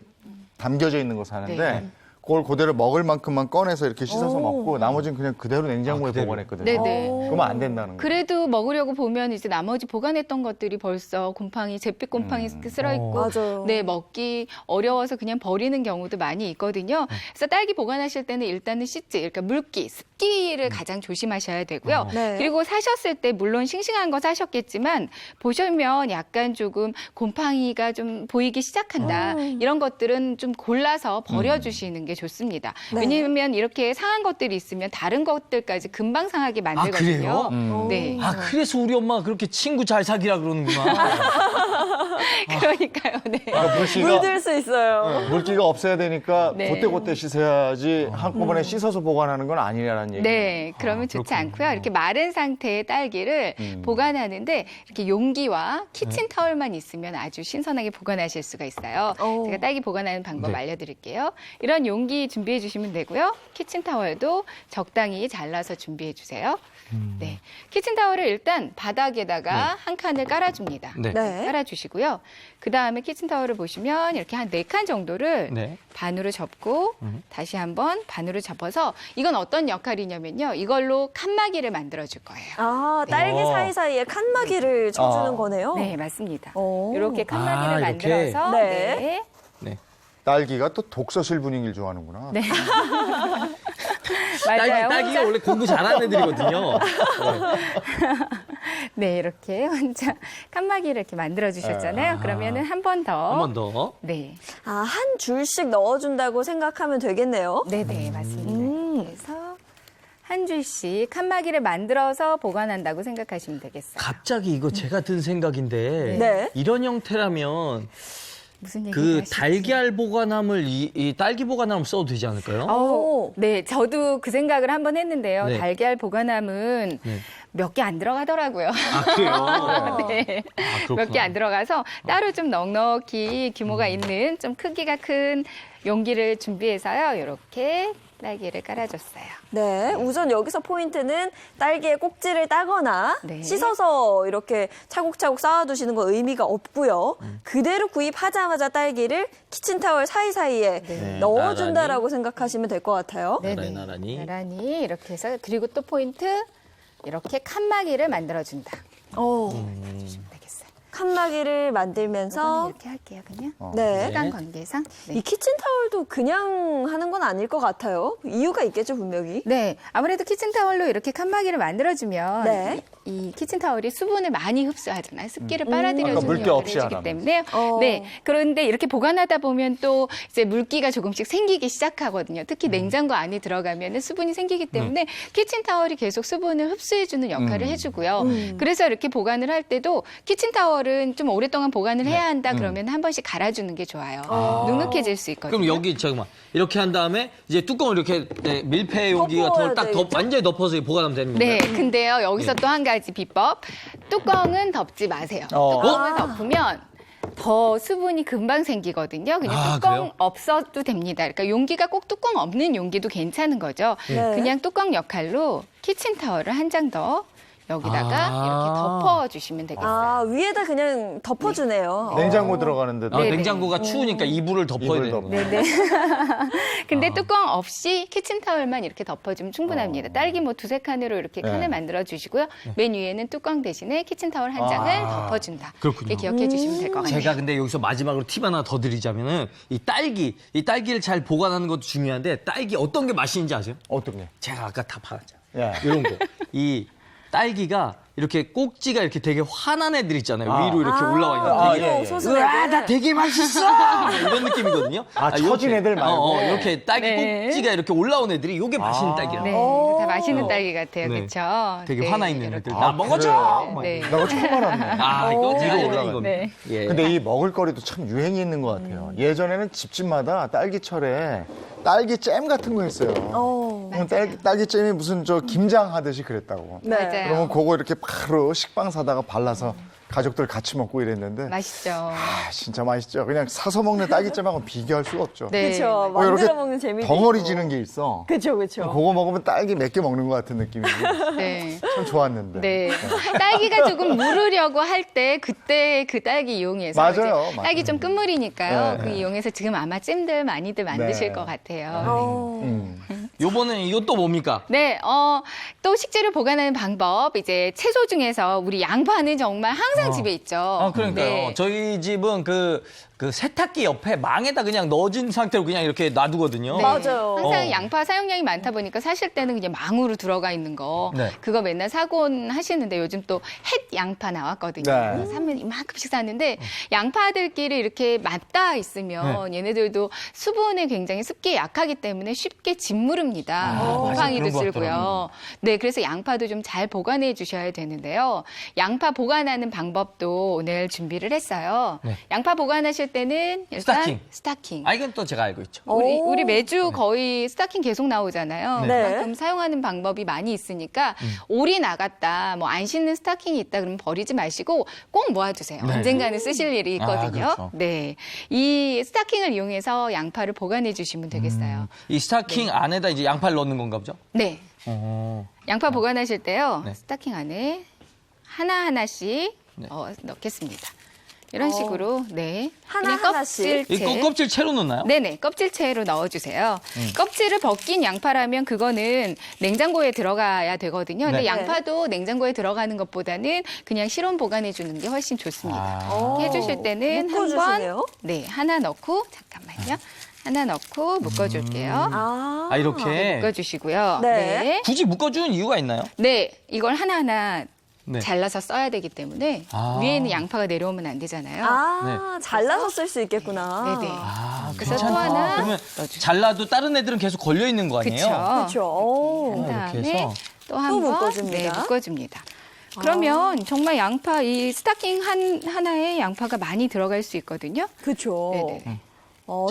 담겨져 있는 거 사는데 네. 그걸 그대로 먹을 만큼만 꺼내서 이렇게 씻어서 먹고 나머지는 그냥 그대로 냉장고에 그대로. 보관했거든요. 네네. 그러면 안 된다는 거예요. 그래도 먹으려고 보면 이제 나머지 보관했던 것들이 벌써 곰팡이, 잿빛 곰팡이 쓸어 있고, 맞아요. 네, 먹기 어려워서 그냥 버리는 경우도 많이 있거든요. 그래서 딸기 보관하실 때는 일단은 씻지, 그러니까 물기, 습기를 가장 조심하셔야 되고요. 네. 그리고 사셨을 때 물론 싱싱한 거 사셨겠지만 보시면 약간 조금 곰팡이가 좀 보이기 시작한다. 이런 것들은 좀 골라서 버려주시는 게 좋습니다. 네. 왜냐하면 이렇게 상한 것들이 있으면 다른 것들까지 금방 상하게 만들거든요. 그래요? 네. 그래서 우리 엄마가 그렇게 친구 잘 사귀라 그러는구나. 그러니까요. 네. 그러니까 물들 수 있어요. 물기가 없어야 되니까 네. 그때그때 씻어야지 한꺼번에 씻어서 보관하는 건 아니라는 얘기예요. 네, 그러면 좋지 그렇군요. 않고요. 이렇게 마른 상태의 딸기를 보관하는데 이렇게 용기와 키친타월만 있으면 아주 신선하게 보관하실 수가 있어요. 오. 제가 딸기 보관하는 방법 네. 알려드릴게요. 이런 용기 준비해 주시면 되고요. 키친타월도 적당히 잘라서 준비해 주세요. 네, 키친타월을 일단 바닥에다가 한 칸을 깔아줍니다. 네. 네. 깔아주시고요. 그 다음에 키친타월을 보시면 이렇게 한 4칸 정도를 네. 반으로 접고 다시 한번 반으로 접어서 이건 어떤 역할이냐면요. 이걸로 칸막이를 만들어줄 거예요. 딸기 네. 사이사이에 칸막이를 쳐주는 거네요. 네, 맞습니다. 오. 이렇게 칸막이를 이렇게? 만들어서 네. 네. 네. 딸기가 또 독서실 분위기를 좋아하는구나. 네. 맞아요. 딸기가 원래 공부 잘하는 애들이거든요. 네, 이렇게 혼자 칸막이를 이렇게 만들어 주셨잖아요. 그러면은 한 번 더. 한 번 더. 네. 한 줄씩 넣어준다고 생각하면 되겠네요. 네, 맞습니다. 그래서 한 줄씩 칸막이를 만들어서 보관한다고 생각하시면 되겠어요. 갑자기 이거 제가 든 생각인데 네. 이런 형태라면 무슨 얘기 그 달걀 보관함을 이 딸기 보관함을 써도 되지 않을까요? 네, 저도 그 생각을 한번 했는데요. 네. 달걀 보관함은 네. 몇 개 안 들어가더라고요. 그래요? 네. 그렇구나. 몇 개 안 들어가서 따로 좀 넉넉히 규모가 있는 좀 크기가 큰 용기를 준비해서요. 이렇게 딸기를 깔아줬어요. 네, 우선 여기서 포인트는 딸기의 꼭지를 따거나 네. 씻어서 이렇게 차곡차곡 쌓아두시는 건 의미가 없고요. 그대로 구입하자마자 딸기를 키친타월 사이사이에 네. 넣어준다라고 생각하시면 될 것 같아요. 나란히. 나란히 이렇게 해서 그리고 또 포인트 이렇게 칸막이를 만들어준다. 주시면 되겠어요. 칸막이를 이거는 만들면서 이렇게 할게요, 그냥. 네. 시간 관계상. 네. 이 키친타월도 그냥 하는 건 아닐 것 같아요. 이유가 있겠죠, 분명히. 네, 아무래도 키친타월로 이렇게 칸막이를 만들어주면 네. 이 키친타월이 수분을 많이 흡수하잖아요. 습기를 아까 빨아들여주는 물기 역할을 없이 해주기 하라면서. 때문에. 어. 네, 그런데 이렇게 보관하다 보면 또 이제 물기가 조금씩 생기기 시작하거든요. 특히 냉장고 안에 들어가면 수분이 생기기 때문에 키친타월이 계속 수분을 흡수해주는 역할을 해주고요. 그래서 이렇게 보관을 할 때도 키친타월은 좀 오랫동안 보관을 해야 한다 그러면 한 번씩 갈아주는 게 좋아요. 눅눅해질 수 있거든요. 그럼 여기 잠깐만 이렇게 한 다음에 이제 뚜껑을 이렇게 밀폐 용기 같은 덮어야 걸 딱 되겠죠? 완전히 덮어서 보관하면 되는 네, 건가요? 근데요, 여기서 또 한 가지 비법. 뚜껑은 덮지 마세요. 어. 뚜껑을 덮으면 더 수분이 금방 생기거든요. 그냥 아, 뚜껑 그래요? 없어도 됩니다. 그러니까 용기가 꼭 뚜껑 없는 용기도 괜찮은 거죠. 네. 그냥 뚜껑 역할로 키친타월을 한 장 더 여기다가 아. 이렇게 덮어주시면 되겠어요. 아, 위에다 그냥 덮어주네요. 냉장고 들어가는데도. 네네. 냉장고가 추우니까 이불을 덮어야 이불 되는 덮어. 거예요. 네네. 근데 뚜껑 없이 키친타월만 이렇게 덮어주면 충분합니다. 딸기 뭐 두세 칸으로 이렇게 네. 칸을 만들어 주시고요. 맨 위에는 뚜껑 대신에 키친타월 한 장을 덮어준다. 그렇군요. 이렇게 기억해 주시면 될 것 같아요. 제가 근데 여기서 마지막으로 팁 하나 더 드리자면은 이 딸기를 잘 보관하는 것도 중요한데 딸기 어떤 게 맛있는지 아세요? 어떤 게? 제가 아까 다 팔았잖아요. 예. 이런 거. 이 딸기가 이렇게 꼭지가 이렇게 되게 환한 애들 있잖아요. 아. 위로 이렇게 올라와 있는. 아, 되게 예, 예. 소스네들. 으아, 나 되게 맛있어! 이런 느낌이거든요. 아, 처진 이렇게, 애들 말고. 이렇게 딸기 네. 꼭지가 이렇게 올라온 애들이 이게 맛있는 딸기라. 네, 오. 다 맛있는 딸기 같아요. 네. 그렇죠? 되게 화나 있는 애들. 이렇게. 나 먹어줘! 그래요? 막 네. 나 이거 처음 알았네. 아, 이거 제가 위로 올라간 올라가는 겁니다. 네. 예. 근데 이 먹을거리도 참 유행이 있는 것 같아요. 예전에는 집집마다 딸기철에 딸기 잼 같은 거 했어요. 그럼 딸기잼이 무슨 저 김장 하듯이 그랬다고. 네. 맞아요. 그러면 그거 이렇게 바로 식빵 사다가 발라서 가족들 같이 먹고 이랬는데 맛있죠. 아, 진짜 맛있죠. 그냥 사서 먹는 딸기잼하고는 비교할 수가 없죠. 네. 그렇죠. 뭐 이렇게 만들어 먹는 재미도 덩어리 있고. 지는 게 있어. 그렇죠, 그렇죠. 그거 먹으면 딸기 몇 개 먹는 것 같은 느낌이고 네. 참 좋았는데. 네. 딸기가 조금 무르려고 할 때 그때 그 딸기 이용해서 맞아요, 이제 맞아요. 딸기 좀 끝물이니까요. 네. 그 이용해서 지금 아마 잼들 많이들 만드실 네. 것 같아요. 요번엔 이것도 뭡니까? 네, 또 식재료 보관하는 방법, 이제 채소 중에서 우리 양파는 정말 항상 집에 있죠. 아, 그러니까요. 네. 저희 집은 그 세탁기 옆에 망에다 그냥 넣어진 상태로 그냥 이렇게 놔두거든요. 네. 맞아요. 항상 양파 사용량이 많다 보니까 사실 때는 그냥 망으로 들어가 있는 거 네. 그거 맨날 사곤 하시는데 요즘 또 햇 양파 나왔거든요. 네. 사면 이만큼씩 사는데 양파들끼리 이렇게 맞닿아 있으면 얘네들도 수분에 굉장히 습기에 약하기 때문에 쉽게 짓무릅니다. 곰팡이도 그런 것 쓸고요. 네, 그래서 양파도 좀 잘 보관해 주셔야 되는데요. 양파 보관하는 방법도 오늘 준비를 했어요. 네. 양파 보관하실 때는 일단 스타킹. 아, 이건 또 제가 알고 있죠. 우리 매주 거의 스타킹 계속 나오잖아요. 네. 그만큼 사용하는 방법이 많이 있으니까 올이 나갔다, 뭐 안 씻는 스타킹이 있다 그러면 버리지 마시고 꼭 모아두세요. 네. 언젠가는 쓰실 일이 있거든요. 그렇죠. 네, 이 스타킹을 이용해서 양파를 보관해 주시면 되겠어요. 이 스타킹 안에다 이제 양파를 넣는 건가 보죠? 네, 어. 양파 보관하실 때요. 네. 스타킹 안에 하나하나씩 네. 넣겠습니다. 이런 식으로, 네. 그냥 하나하나씩. 이 껍질 채로 넣나요? 네네, 껍질채로 넣어주세요. 껍질을 벗긴 양파라면 그거는 냉장고에 들어가야 되거든요. 근데 네. 양파도 냉장고에 들어가는 것보다는 그냥 실온 보관해주는 게 훨씬 좋습니다. 아. 이렇게 해주실 때는 묶어주시네요. 한번 네, 하나 넣고, 잠깐만요. 하나 넣고 묶어줄게요. 아, 이렇게 묶어주시고요. 네. 네. 굳이 묶어주는 이유가 있나요? 네, 이걸 하나하나 네. 잘라서 써야 되기 때문에 아. 위에 있는 양파가 내려오면 안 되잖아요. 잘라서 쓸 수 있겠구나. 네네. 아, 그래서 괜찮다. 또 하나 그러면 넣어주세요. 잘라도 다른 애들은 계속 걸려 있는 거 아니에요? 그쵸. 그렇죠. 오. 한 이렇게 다음에 해서 또 한 번 묶어줍니다. 네, 묶어줍니다. 그러면 정말 양파 이 스타킹 하나에 양파가 많이 들어갈 수 있거든요. 그렇죠. 네네.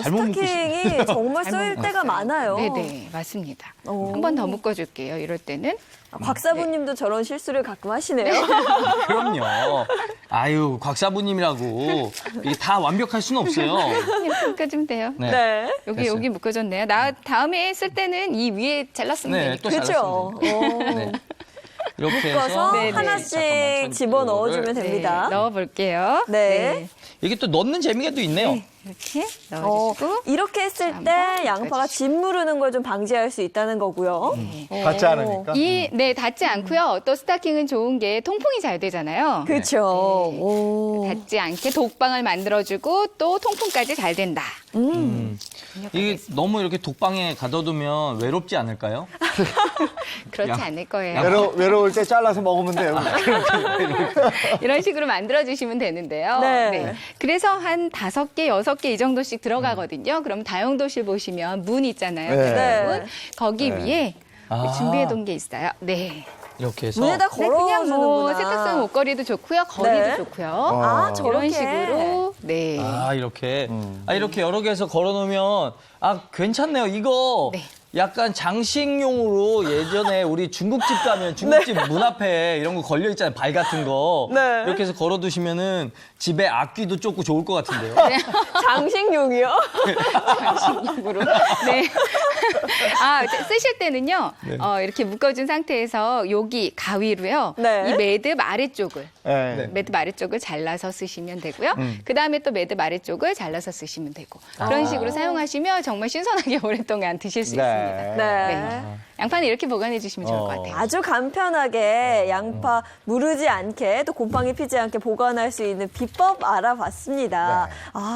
잘못 스타킹이 정말 쓰일 때가 많아요. 네네, 맞습니다. 오. 한 번 더 묶어줄게요. 이럴 때는. 곽사부님도 저런 실수를 가끔 하시네요. 그럼요. 아유, 곽사부님이라고 이게 다 완벽할 수는 없어요. 이렇게 묶어주면 돼요. 네. 네. 여기 묶어줬네요. 나 다음에 쓸 때는 이 위에 잘랐으면 네, 되니까. 또 그렇죠. 네. 이렇게 묶어서 해서 네네. 하나씩 잠깐만, 집어 넣어주면 네, 됩니다. 넣어볼게요. 네. 이게 또 넣는 재미가 또 있네요. 네, 이렇게 넣어주시고. 이렇게 했을 때 한번 양파가 짓 무르는 걸 좀 방지할 수 있다는 거고요. 닿지 않으니까. 네, 닿지 않고요. 또 스타킹은 좋은 게 통풍이 잘 되잖아요. 그렇죠. 네. 오. 닿지 않게 독방을 만들어주고 또 통풍까지 잘 된다. 이게 너무 이렇게 독방에 가둬두면 외롭지 않을까요? 그렇지 야. 않을 거예요. 외로울 때 잘라서 먹으면 돼요. 이런 식으로 만들어주시면 되는데요. 네. 그래서 한 5개, 6개 이 정도씩 들어가거든요. 그럼 다용도실 보시면 문 있잖아요. 네. 네. 문. 거기 위에 아. 준비해둔 게 있어요. 네. 이렇게 해서 문에다 네, 그냥 뭐 걸어주는구나. 세탁성 옷걸이도 좋고요. 거리도 네. 좋고요. 아, 저렇게. 이런 식으로. 네. 이렇게 이렇게 여러 개 해서 걸어놓으면 괜찮네요. 이거 네. 약간 장식용으로 예전에 우리 중국집 가면 중국집 문 앞에 이런 거 걸려 있잖아요. 발 같은 거. 네. 이렇게 해서 걸어두시면은 집에 악귀도 쫓고 좋을 것 같은데요. 장식용이요? 장식용으로. 네. 쓰실 때는요. 이렇게 묶어준 상태에서 여기 가위로요. 네. 이 매듭 아래쪽을. 네. 매듭 아래쪽을 잘라서 쓰시면 되고요. 그다음에 또 매듭 아래쪽을 잘라서 쓰시면 되고. 그런 식으로 사용하시면 정말 신선하게 오랫동안 드실 수 있습니다. 네. 네. 양파는 이렇게 보관해 주시면 좋을 것 같아요. 아주 간편하게 양파 무르지 않게 또 곰팡이 피지 않게 보관할 수 있는 비법 알아봤습니다.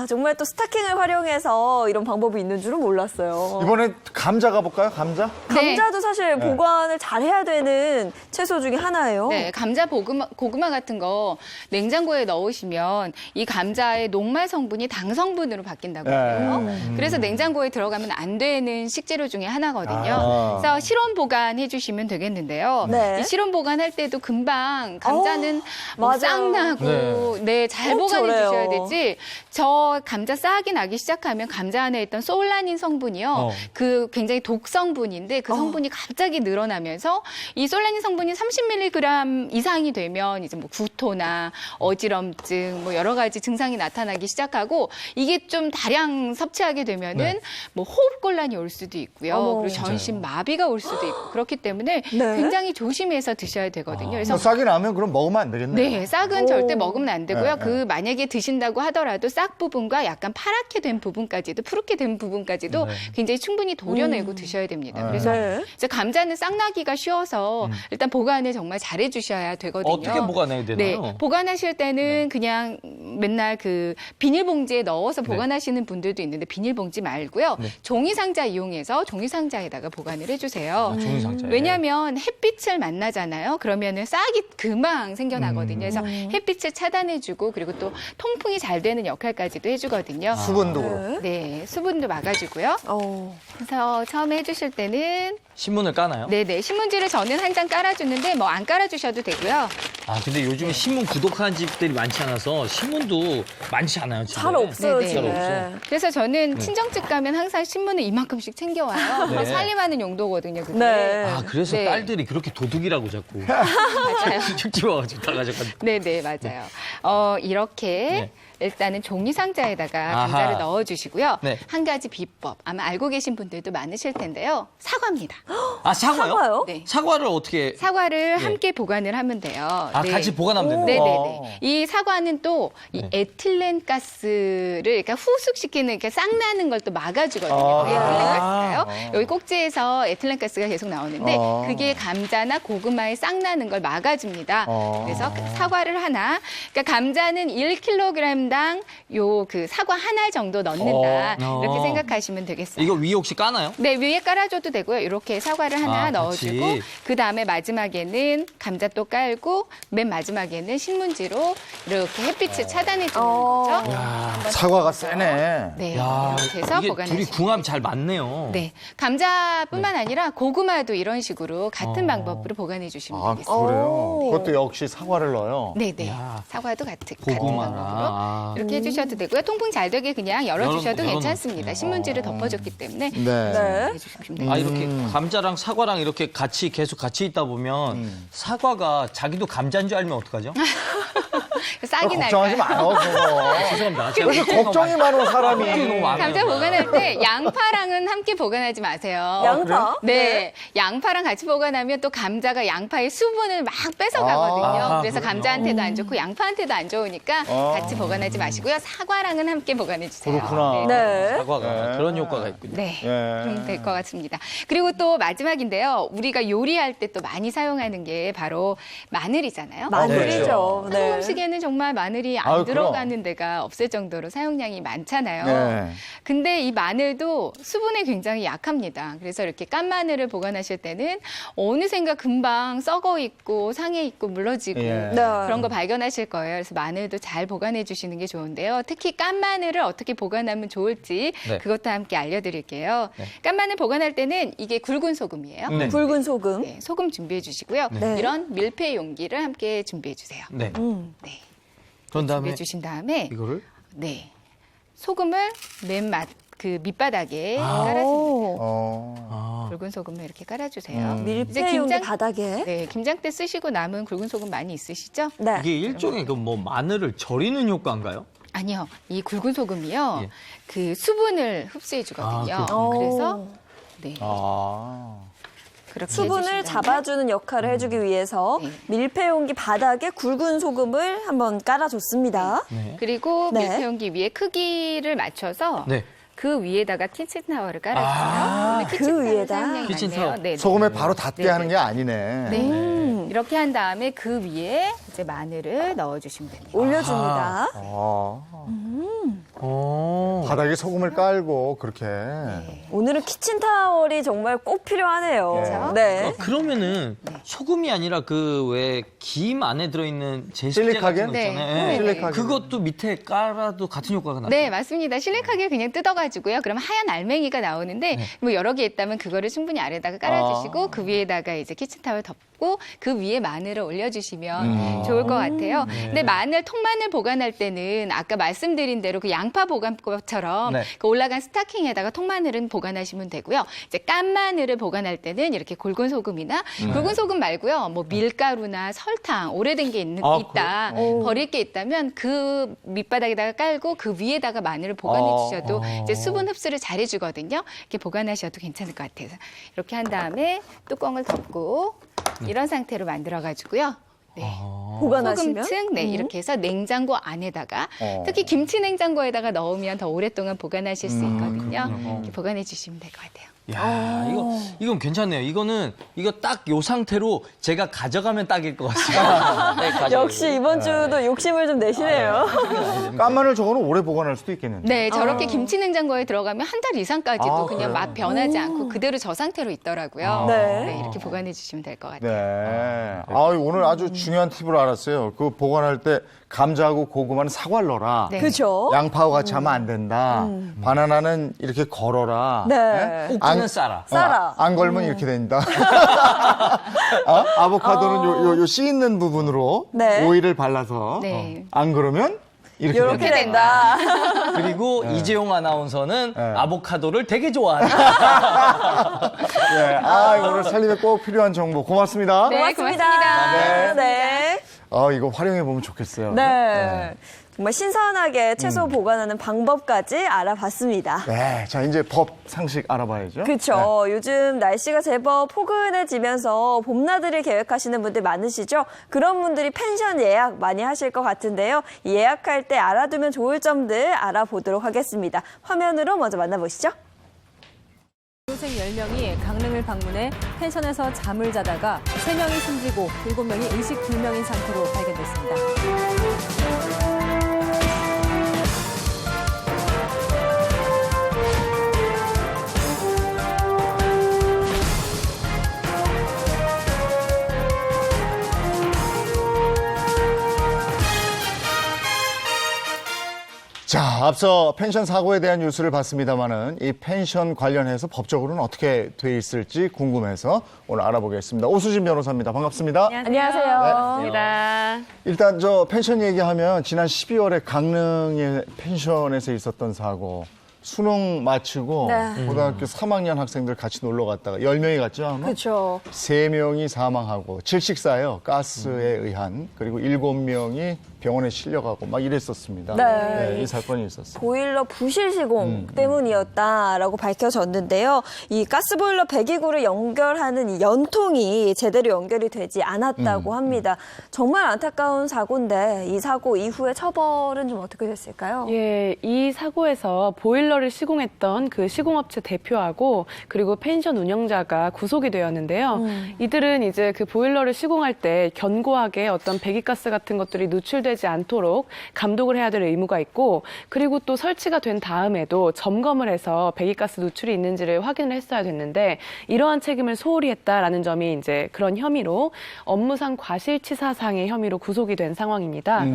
정말 또 스타킹을 활용해서 이런 방법이 있는 줄은 몰랐어요. 이번에 감자 가볼까요? 감자? 네. 감자도 사실 보관을 잘 해야 되는 채소 중에 하나예요. 네, 감자 고구마 같은 거 냉장고에 넣으시면 이 감자의 녹말 성분이 당 성분으로 바뀐다고 해요. 그래서 냉장고에 들어가면 안 되는 식재료 중에 하나거든요. 그래서 실온 보관해 주시면 되겠는데요. 네. 이 실온 보관할 때도 금방 감자는 뭐 맞아요. 싹나고 잘 보관해 저래요. 주셔야 되지. 저 감자 싹이 나기 시작하면 감자 안에 있던 솔라닌 성분이요. 그 굉장히 독 성분인데 그 성분이 갑자기 늘어나면서 이 솔라닌 성분이 30mg 이상이 되면 이제 뭐 구토나 어지럼증 뭐 여러 가지 증상이 나타나기 시작하고 이게 좀 다량 섭취하게 되면은 뭐 호흡곤란이 올 수도 있고요. 어머. 그리고 전신 마비가 올 수도 있고 그렇기 때문에 네. 굉장히 조심해서 드셔야 되거든요. 그래서 싹이 나면 그럼 먹으면 안 되겠네요. 네, 싹은 절대 먹으면 안 되고요. 네, 그 만약에 드신다고 하더라도 싹 부분과 약간 파랗게 된 부분까지도 푸르게 된 부분까지도 굉장히 충분히 도려내고 드셔야 됩니다. 그래서 네. 이제 감자는 싹 나기가 쉬워서 일단 보관을 정말 잘해 주셔야 되거든요. 어떻게 보관해야 되나요? 네, 보관하실 때는 그냥 맨날 그 비닐봉지에 넣어서 보관하시는 분들도 있는데 비닐봉지 말고요. 종이 상자 이용해서 종이 상자에다가 보관을 해주세요. 종이 상자에. 왜냐하면 햇빛을 만나잖아요. 그러면은 싹이 금방 생겨나거든요. 그래서 햇빛을 차단해주고 그리고 또 통풍이 잘 되는 역할까지도 해주거든요. 수분도 그렇고. 네, 수분도 막아주고요. 그래서 처음에 해주실 때는 신문을 까나요? 네네 신문지를 저는 한 장 깔아주는데 뭐 안 깔아주셔도 되고요. 근데 요즘에 신문 구독하는 집들이 많지 않아서 신문도 많지 않아요. 집에. 잘 없어요, 네, 네. 집에. 잘 없어. 그래서 저는 친정집 가면 항상 신문을 이만큼씩 챙겨와요. 네. 살림하는 용도거든요. 그게. 네. 그래서 네. 딸들이 그렇게 도둑이라고 자꾸 맞아요. 직접 와가지고 다 가져간다. 네네 맞아요. 이렇게 네. 일단은 종이 상자에다가 아하. 감자를 넣어주시고요. 네. 한 가지 비법 아마 알고 계신 분들도 많으실 텐데요. 사과입니다. 사과요? 사과요? 네. 사과를 어떻게? 사과를 함께 보관을 하면 돼요. 네. 같이 보관하면 된다. 네네네. 이 사과는 또 이 에틸렌 가스를 그러니까 후숙시키는 이렇게 싹 나는 걸 또 막아주거든요. 그게 에틸렌 가스가요. 여기 꼭지에서 에틸렌 가스가 계속 나오는데 그게 감자나 고구마에 싹 나는 걸 막아줍니다. 그래서 사과를 하나. 그러니까 감자는 1kg당 요 그 사과 한 알 정도 넣는다. 이렇게 생각하시면 되겠어요. 이거 위에 혹시 까나요? 네, 위에 깔아줘도 되고요. 이렇게 사과를 하나 같이. 넣어주고 그 다음에 마지막에는 감자 또 깔고 맨 마지막에는 신문지로 이렇게 햇빛을 차단해 주는 어. 거죠. 사과가 세네. 네, 야, 이렇게 해서 이게 보관해 둘이 주시면 궁합 잘 맞네요. 네, 감자뿐만 아니라 고구마도 이런 식으로 같은 방법으로 보관해 주시면 아, 되겠습니다. 그래요? 오. 그것도 역시 사과를 넣어요. 네, 네. 야. 사과도 같은 고구마나. 방법으로 아. 이렇게 해주셔도 되고요. 통풍 잘 되게 그냥 열어주셔도 열어놓- 괜찮습니다. 신문지를 덮어줬기 때문에 네. 네. 해주시면 됩니다. 아, 이렇게 감자랑 사과랑 이렇게 계속 같이 있다 보면 사과가 자기도 감자인 줄 알면 어떡하죠? 싹이 걱정하지 날까요? 마요, 그거. 죄송합니다. 그래서 걱정이 많은 사람이. 너무 많아요. 감자 보관할 때 양파랑은 함께 보관하지 마세요. 양파? 네, 양파랑 같이 보관하면 또 감자가 양파의 수분을 막 뺏어가거든요. 아, 그래서 그렇군요. 감자한테도 안 좋고 양파한테도 안 좋으니까 같이 보관하지 마시고요. 사과랑은 함께 보관해 주세요. 그렇구나. 네. 사과가 네. 그런 효과가 있군요. 네. 예. 그럼 될 것 같습니다. 그리고 또 마지막인데요. 우리가 요리할 때 또 많이 사용하는 게 바로 마늘이잖아요. 마늘이죠. 한국 네. 음식에는 정말 마늘이 안 아유, 들어가는 데가 없을 정도로 사용량이 많잖아요. 네. 근데 이 마늘도 수분에 굉장히 약합니다. 그래서 이렇게 깐 마늘을 보관하실 때는 어느샌가 금방 썩어 있고 상해 있고 물러지고 예. 네. 그런 거 발견하실 거예요. 그래서 마늘도 잘 보관해 주시는 게 좋은데요. 특히 깐 마늘을 어떻게 보관하면 좋을지 네. 그것도 함께 알려드릴게요. 네. 깐 마늘 보관할 때는 이게 굵은 소금이에요. 네. 붉은 소금. 네, 소금 준비해 주시고요. 네. 이런 밀폐 용기를 함께 준비해 주세요. 네. 네. 그런 다음에 준비해 주신 다음에 이거를 네. 소금을 그 밑바닥에 깔아줍니다. 오. 어. 굵은 소금을 이렇게 깔아주세요. 이제 밀폐 용기 김장 바닥에. 네, 김장 때 쓰시고 남은 굵은 소금 많이 있으시죠? 네. 이게 일종의 그 뭐 마늘을 절이는 효과인가요? 아니요, 이 굵은 소금이요, 예. 그 수분을 흡수해 주거든요. 아, 그렇군요. 그래서 네, 아. 그렇게 수분을 해주신 다음에 잡아주는 역할을 해주기 위해서 네. 밀폐 용기 바닥에 굵은 소금을 한번 깔아줬습니다. 네. 그리고 네. 밀폐 용기 위에 크기를 맞춰서 네. 그 위에다가 키친타월을 깔아주세요. 아, 근데 그 키친타월 위에다? 사용량이 키친타월. 많네요. 네, 네. 소금에 바로 닿게 네, 하는 네. 게 아니네. 네. 이렇게 한 다음에 그 위에 이제 마늘을 넣어주시면 됩니다. 올려줍니다. 아. 오. 바닥에 소금을 깔고 그렇게. 오늘은 키친타월이 정말 꼭 필요하네요. 그렇죠? 네. 그러면은 소금이 아니라 그 왜 김 안에 들어있는 제습제 같은 실리카겐? 거 네. 있잖아요. 네. 실리카겐. 그것도 밑에 깔아도 같은 효과가 나요. 네, 맞습니다. 실리카겔 그냥 뜯어가지고요. 그럼 하얀 알맹이가 나오는데 뭐 여러 개 있다면 그거를 충분히 아래다가 깔아주시고 그 위에다가 이제 키친타월 덮고 그 위에 마늘을 올려주시면 좋을 것 같아요. 근데 통마늘 보관할 때는 아까 말씀드린 대로 그 양파 보관법처럼 네. 그 올라간 스타킹에다가 통마늘은 보관하시면 되고요. 이제 깐 마늘을 보관할 때는 이렇게 굵은 소금이나 굵은 소금 말고요. 뭐 밀가루나 설탕 오래된 게 아, 있다. 그래요? 버릴 게 있다면 그 밑바닥에다가 깔고 그 위에다가 마늘을 보관해 주셔도 이제 수분 흡수를 잘 해주거든요. 이렇게 보관하셔도 괜찮을 것 같아요. 이렇게 한 다음에 뚜껑을 덮고 이런 상태로 만들어 가지고요. 네. 보관하시면. 소금층, 네, 이렇게 해서 냉장고 안에다가 어. 특히 김치 냉장고에다가 넣으면 더 오랫동안 보관하실 수 있거든요. 그렇군요. 이렇게 보관해 주시면 될 것 같아요. 야, 이건 괜찮네요. 이거 딱 요 상태로 제가 가져가면 딱일 것 같습니다. 네, 가져가요. 역시 이번 주도 욕심을 좀 내시네요. 깐 마늘 저거는 오래 보관할 수도 있겠는데. 네, 저렇게 김치 냉장고에 들어가면 한 달 이상까지도 아, 그냥 그래요? 맛 변하지 않고 그대로 저 상태로 있더라고요. 네. 네, 이렇게 보관해 주시면 될 것 같아요. 네. 아, 오늘 아주 중요한 팁을 알았어요. 그 보관할 때 감자하고 고구마는 사과를 넣어라. 네. 그렇죠? 양파하고 같이 하면 안 된다. 바나나는 이렇게 걸어라. 네. 꼭지는 싸라. 싸라. 안 걸면 이렇게 된다. 아보카도는 요 씨 있는 부분으로 네. 오일을 발라서 네. 안 그러면 이렇게 이렇게 된다. 된다. 그리고 이재용 아나운서는 네. 아보카도를 되게 좋아한다. 예. 오늘 살림에 꼭 필요한 정보 고맙습니다. 네, 고맙습니다. 고맙습니다. 네. 이거 활용해 보면 좋겠어요. 네. 정말 신선하게 채소 보관하는 방법까지 알아봤습니다. 네. 자, 이제 법 상식 알아봐야죠. 그렇죠. 요즘 날씨가 제법 포근해지면서 봄나들이 계획하시는 분들 많으시죠? 그런 분들이 펜션 예약 많이 하실 것 같은데요. 이 예약할 때 알아두면 좋을 점들 알아보도록 하겠습니다. 화면으로 먼저 만나보시죠. 교생 10명이 강릉을 방문해 펜션에서 잠을 자다가 3명이 숨지고 7명이 의식 불명인 상태로 발견됐습니다. 자, 앞서 펜션 사고에 대한 뉴스를 봤습니다만은 이 펜션 관련해서 법적으로는 어떻게 돼 있을지 궁금해서 오늘 알아보겠습니다. 오수진 변호사입니다. 반갑습니다. 안녕하세요. 반갑습니다. 일단 저 펜션 얘기하면 지난 12월에 강릉의 펜션에서 있었던 사고. 수능 마치고 네. 고등학교 3학년 학생들 같이 놀러 갔다가 10명이 갔죠, 아마? 그렇죠. 3명이 사망하고 질식사예요. 가스에 의한. 그리고 7명이 병원에 실려가고 막 이랬었습니다. 네. 이 사건이 있었어요. 보일러 부실 시공 때문이었다라고 밝혀졌는데요. 이 가스보일러 배기구를 연결하는 이 연통이 제대로 연결이 되지 않았다고 합니다. 정말 안타까운 사고인데 이 사고 이후에 처벌은 좀 어떻게 됐을까요? 예, 이 사고에서 보일러를 시공했던 그 시공업체 대표하고 그리고 펜션 운영자가 구속이 되었는데요. 이들은 이제 그 보일러를 시공할 때 견고하게 어떤 배기가스 같은 것들이 노출되지 않도록 감독을 해야 될 의무가 있고 그리고 또 설치가 된 다음에도 점검을 해서 배기가스 노출이 있는지를 확인을 했어야 됐는데 이러한 책임을 소홀히 했다라는 점이 이제 그런 혐의로 업무상 과실치사상의 혐의로 구속이 된 상황입니다.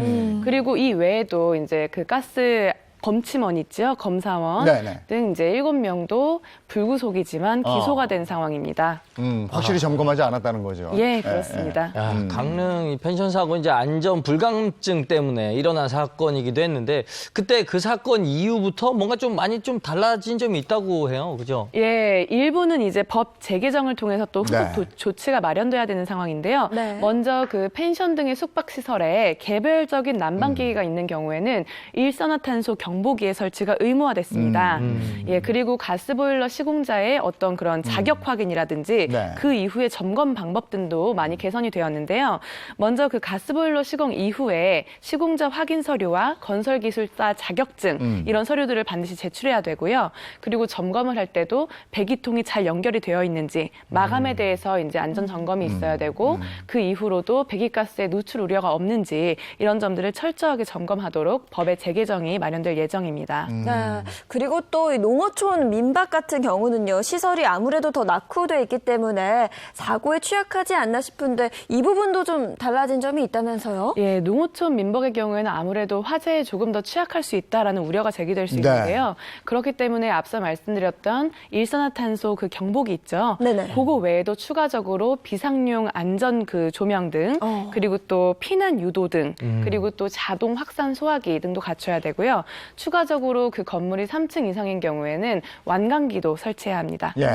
그리고 이 외에도 이제 그 가스 검침원 있죠, 검사원 네네. 등 이제 7명도 불구속이지만 기소가 된 상황입니다. 확실히 점검하지 않았다는 거죠. 예, 그렇습니다. 야, 강릉 이 펜션 사고 이제 안전 불감증 때문에 일어난 사건이기도 했는데 그때 그 사건 이후부터 뭔가 좀 많이 좀 달라진 점이 있다고 해요, 그죠? 예, 일부는 이제 법 재개정을 통해서 또 후속 네. 조치가 마련돼야 되는 상황인데요. 네. 먼저 그 펜션 등의 숙박시설에 개별적인 난방기기가 있는 경우에는 일산화탄소 경보기의 설치가 의무화됐습니다. 예, 그리고 가스보일러 시공자의 어떤 그런 자격 확인이라든지 네. 그 이후에 점검 방법 등도 많이 개선이 되었는데요. 먼저 그 가스보일러 시공 이후에 시공자 확인 서류와 건설기술사 자격증 이런 서류들을 반드시 제출해야 되고요. 그리고 점검을 할 때도 배기통이 잘 연결이 되어 있는지 마감에 대해서 이제 안전 점검이 있어야 되고 그 이후로도 배기가스의 누출 우려가 없는지 이런 점들을 철저하게 점검하도록 법의 재개정이 마련될 예정입니다. 네. 그리고 또 이 농어촌 민박 같은 경우는요, 시설이 아무래도 더 낙후돼 있기 때문에 사고에 취약하지 않나 싶은데 이 부분도 좀 달라진 점이 있다면서요? 예, 농어촌 민박의 경우에는 아무래도 화재에 조금 더 취약할 수 있다라는 우려가 제기될 수 네. 있는데요. 그렇기 때문에 앞서 말씀드렸던 일산화탄소 그 경보기 있죠. 네네. 그거 외에도 추가적으로 비상용 안전 그 조명 등 그리고 또 피난 유도 등 그리고 또 자동 확산 소화기 등도 갖춰야 되고요. 추가적으로 그 건물이 3층 이상인 경우에는 완강기도 설치해야 합니다. 예.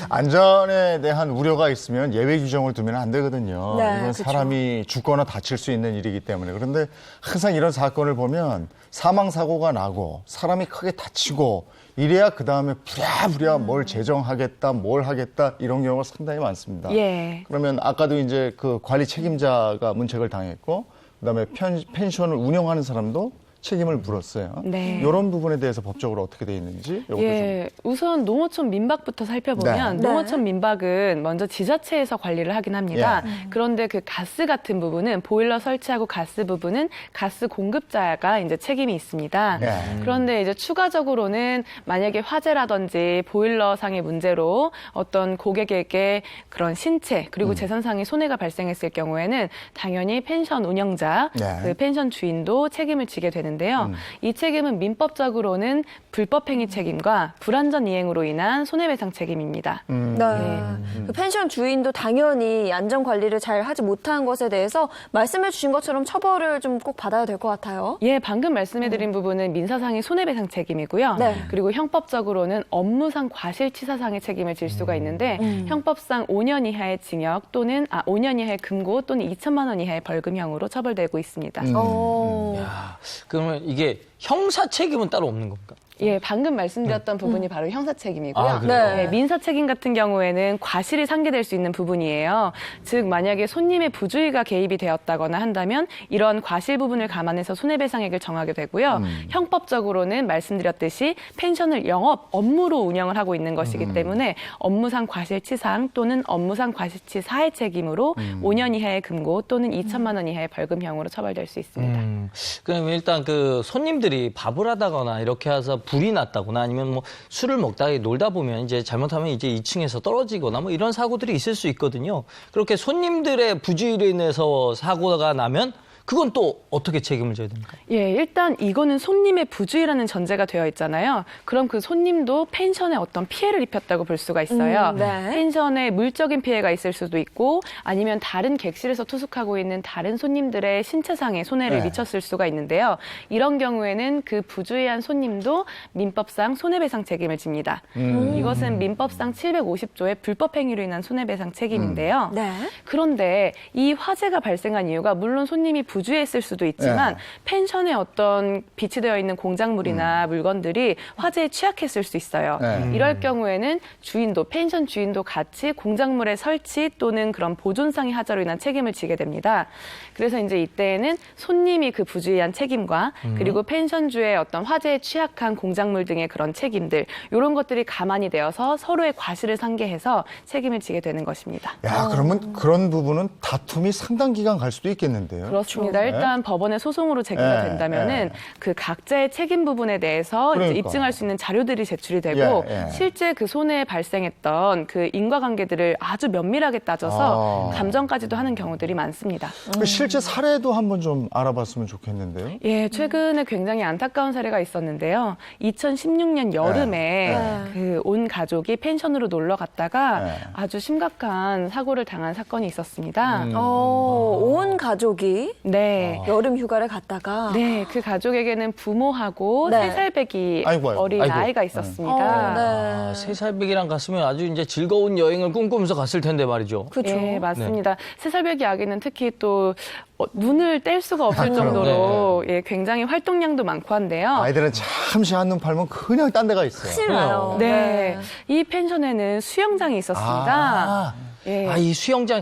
안전에 대한 우려가 있으면 예외 규정을 두면 안 되거든요. 네, 이건 그쵸. 사람이 죽거나 다칠 수 있는 일이기 때문에. 그런데 항상 이런 사건을 보면 사망사고가 나고 사람이 크게 다치고 이래야 그다음에 부랴부랴 뭘 제정하겠다, 뭘 하겠다 이런 경우가 상당히 많습니다. 예. 그러면 아까도 이제 그 관리 책임자가 문책을 당했고 그다음에 펜션을 운영하는 사람도 책임을 물었어요. 네. 이런 부분에 대해서 법적으로 어떻게 돼 있는지 요것도 예, 우선 농어촌 민박부터 살펴보면 네. 농어촌 민박은 먼저 지자체에서 관리를 하긴 합니다. 그런데 그 가스 같은 부분은 보일러 설치하고 가스 부분은 가스 공급자가 이제 책임이 있습니다. 그런데 이제 추가적으로는 만약에 화재라든지 보일러상의 문제로 어떤 고객에게 그런 신체 그리고 재산상의 손해가 발생했을 경우에는 당연히 펜션 운영자, 네. 그 펜션 주인도 책임을 지게 되는데요. 이 책임은 민법적으로는 불법행위 책임과 불안전 이행으로 인한 손해배상 책임입니다. 네. 그 펜션 주인도 당연히 안전 관리를 잘 하지 못한 것에 대해서 말씀해 주신 것처럼 처벌을 좀 꼭 받아야 될 것 같아요. 예, 방금 말씀해드린 부분은 민사상의 손해배상 책임이고요. 네. 그리고 형법적으로는 업무상 과실치사상의 책임을 질 수가 있는데 형법상 5년 이하의 징역 또는 5년 이하의 금고 또는 2천만 원 이하의 벌금형으로 처벌되고 있습니다. 그러면 이게 형사 책임은 따로 없는 겁니까? 예, 방금 말씀드렸던 부분이 바로 형사 책임이고요. 아, 그래요? 네, 민사 책임 같은 경우에는 과실이 상기될 수 있는 부분이에요. 즉, 만약에 손님의 부주의가 개입이 되었다거나 한다면 이런 과실 부분을 감안해서 손해배상액을 정하게 되고요. 형법적으로는 말씀드렸듯이 펜션을 영업, 업무로 운영을 하고 있는 것이기 때문에 업무상 과실치상 또는 업무상 과실치사의 책임으로 5년 이하의 금고 또는 2천만 원 이하의 벌금형으로 처벌될 수 있습니다. 그럼 일단 그 손님들이 밥을 하다거나 이렇게 해서 불이 났다거나 아니면 뭐 술을 먹다가 놀다 보면 이제 잘못하면 이제 2층에서 떨어지거나 뭐 이런 사고들이 있을 수 있거든요. 그렇게 손님들의 부주의로 인해서 사고가 나면 그건 또 어떻게 책임을 져야 됩니까? 예, 일단 이거는 손님의 부주의라는 전제가 되어 있잖아요. 그럼 그 손님도 펜션에 어떤 피해를 입혔다고 볼 수가 있어요. 네. 펜션에 물적인 피해가 있을 수도 있고 아니면 다른 객실에서 투숙하고 있는 다른 손님들의 신체상에 손해를 네. 미쳤을 수가 있는데요. 이런 경우에는 그 부주의한 손님도 민법상 손해배상 책임을 집니다. 이것은 민법상 750조의 불법 행위로 인한 손해배상 책임인데요. 네. 그런데 이 화재가 발생한 이유가 물론 손님이 부주의했을 수도 있지만 펜션에 어떤 비치되어 있는 공작물이나 물건들이 화재에 취약했을 수 있어요. 이럴 경우에는 주인도 펜션 주인도 같이 공작물의 설치 또는 그런 보존상의 하자로 인한 책임을 지게 됩니다. 그래서 이제 이때에는 손님이 그 부주의한 책임과 그리고 펜션주의 어떤 화재에 취약한 공작물 등의 그런 책임들 이런 것들이 가만히 되어서 서로의 과실을 상계해서 책임을 지게 되는 것입니다. 야, 그러면 그런 부분은 다툼이 상당 기간 갈 수도 있겠는데요. 그렇습니다. 네. 일단 법원의 소송으로 제기가 네, 된다면은 네. 그 각자의 책임 부분에 대해서 이제 그러니까. 입증할 수 있는 자료들이 제출이 되고 예, 예. 실제 그 손해에 발생했던 그 인과관계들을 아주 면밀하게 따져서 감정까지도 하는 경우들이 많습니다. 그 실제 사례도 한번 좀 알아봤으면 좋겠는데요. 예, 최근에 굉장히 안타까운 사례가 있었는데요. 2016년 여름에 네. 그 온 가족이 펜션으로 놀러 갔다가 네. 아주 심각한 사고를 당한 사건이 있었습니다. 온 가족이 네. 여름 휴가를 갔다가 네, 그 가족에게는 부모하고 네. 3살배기 아이고, 아이고. 어린 아이고. 아이가 있었습니다. 네. 3살배기랑 갔으면 아주 이제 즐거운 여행을 꿈꾸면서 갔을 텐데 말이죠. 그렇죠. 예, 맞습니다. 3살배기 아기는 특히 또 눈을 뗄 수가 없을 정도로 예, 굉장히 활동량도 많고 한데요. 아이들은 잠시 한눈 팔면 그냥 딴 데가 있어요. 큰일 나요. 네, 이 펜션에는 수영장이 있었습니다. 예. 이 수영장,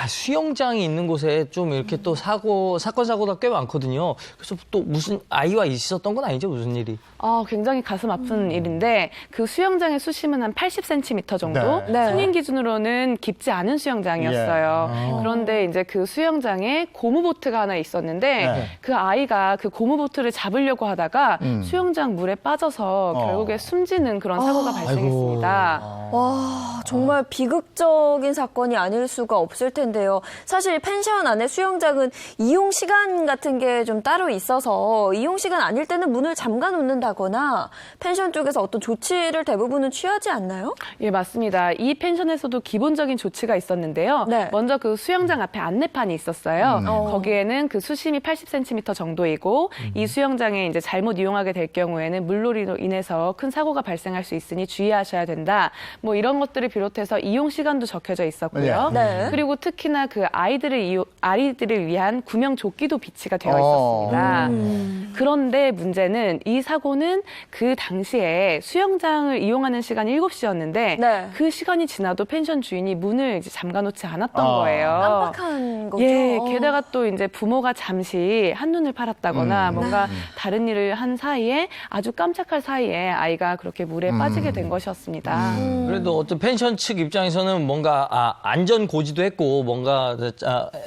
수영장이 있는 곳에 좀 이렇게 또 사건, 사고가 꽤 많거든요. 그래서 또 무슨 아이와 있었던 건 아니죠? 무슨 일이? 굉장히 가슴 아픈 일인데 그 수영장의 수심은 한 80cm 정도. 네. 네. 승인 기준으로는 깊지 않은 수영장이었어요. 그런데 이제 그 수영장에 고무보트가 하나 있었는데 네. 그 아이가 그 고무보트를 잡으려고 하다가 수영장 물에 빠져서 결국에 숨지는 그런 사고가 발생했습니다. 와, 정말 비극적인 사건이 아닐 수가 없을 텐데요. 사실 펜션 안에 수영장은 이용 시간 같은 게 좀 따로 있어서 이용 시간 아닐 때는 문을 잠가 놓는다거나 펜션 쪽에서 어떤 조치를 대부분은 취하지 않나요? 예, 맞습니다. 이 펜션에서도 기본적인 조치가 있었는데요. 네. 먼저 그 수영장 앞에 안내판이 있었어요. 거기에는 그 수심이 80cm 정도이고 이 수영장에 이제 잘못 이용하게 될 경우에는 물놀이로 인해서 큰 사고가 발생할 수 있으니 주의하셔야 된다. 뭐 이런 것들을 비롯해서 이용 시간도 적혀져 있었고요. 네. 그리고 특히나 그 아이들을 위한 구명 조끼도 비치가 되어 있었습니다. 그런데 문제는 이 사고는 그 당시에 수영장을 이용하는 시간이 7시였는데 네. 그 시간이 지나도 펜션 주인이 문을 이제 잠가놓지 않았던 거예요. 깜빡한 거죠. 예, 게다가 또 이제 부모가 잠시 한눈을 팔았다거나 뭔가 다른 일을 한 사이에 아주 깜짝할 사이에 아이가 그렇게 물에 빠지게 된 것이었습니다. 그래도 어떤 펜션 측 입장에서는 뭔가 안전 고지도 했고 뭔가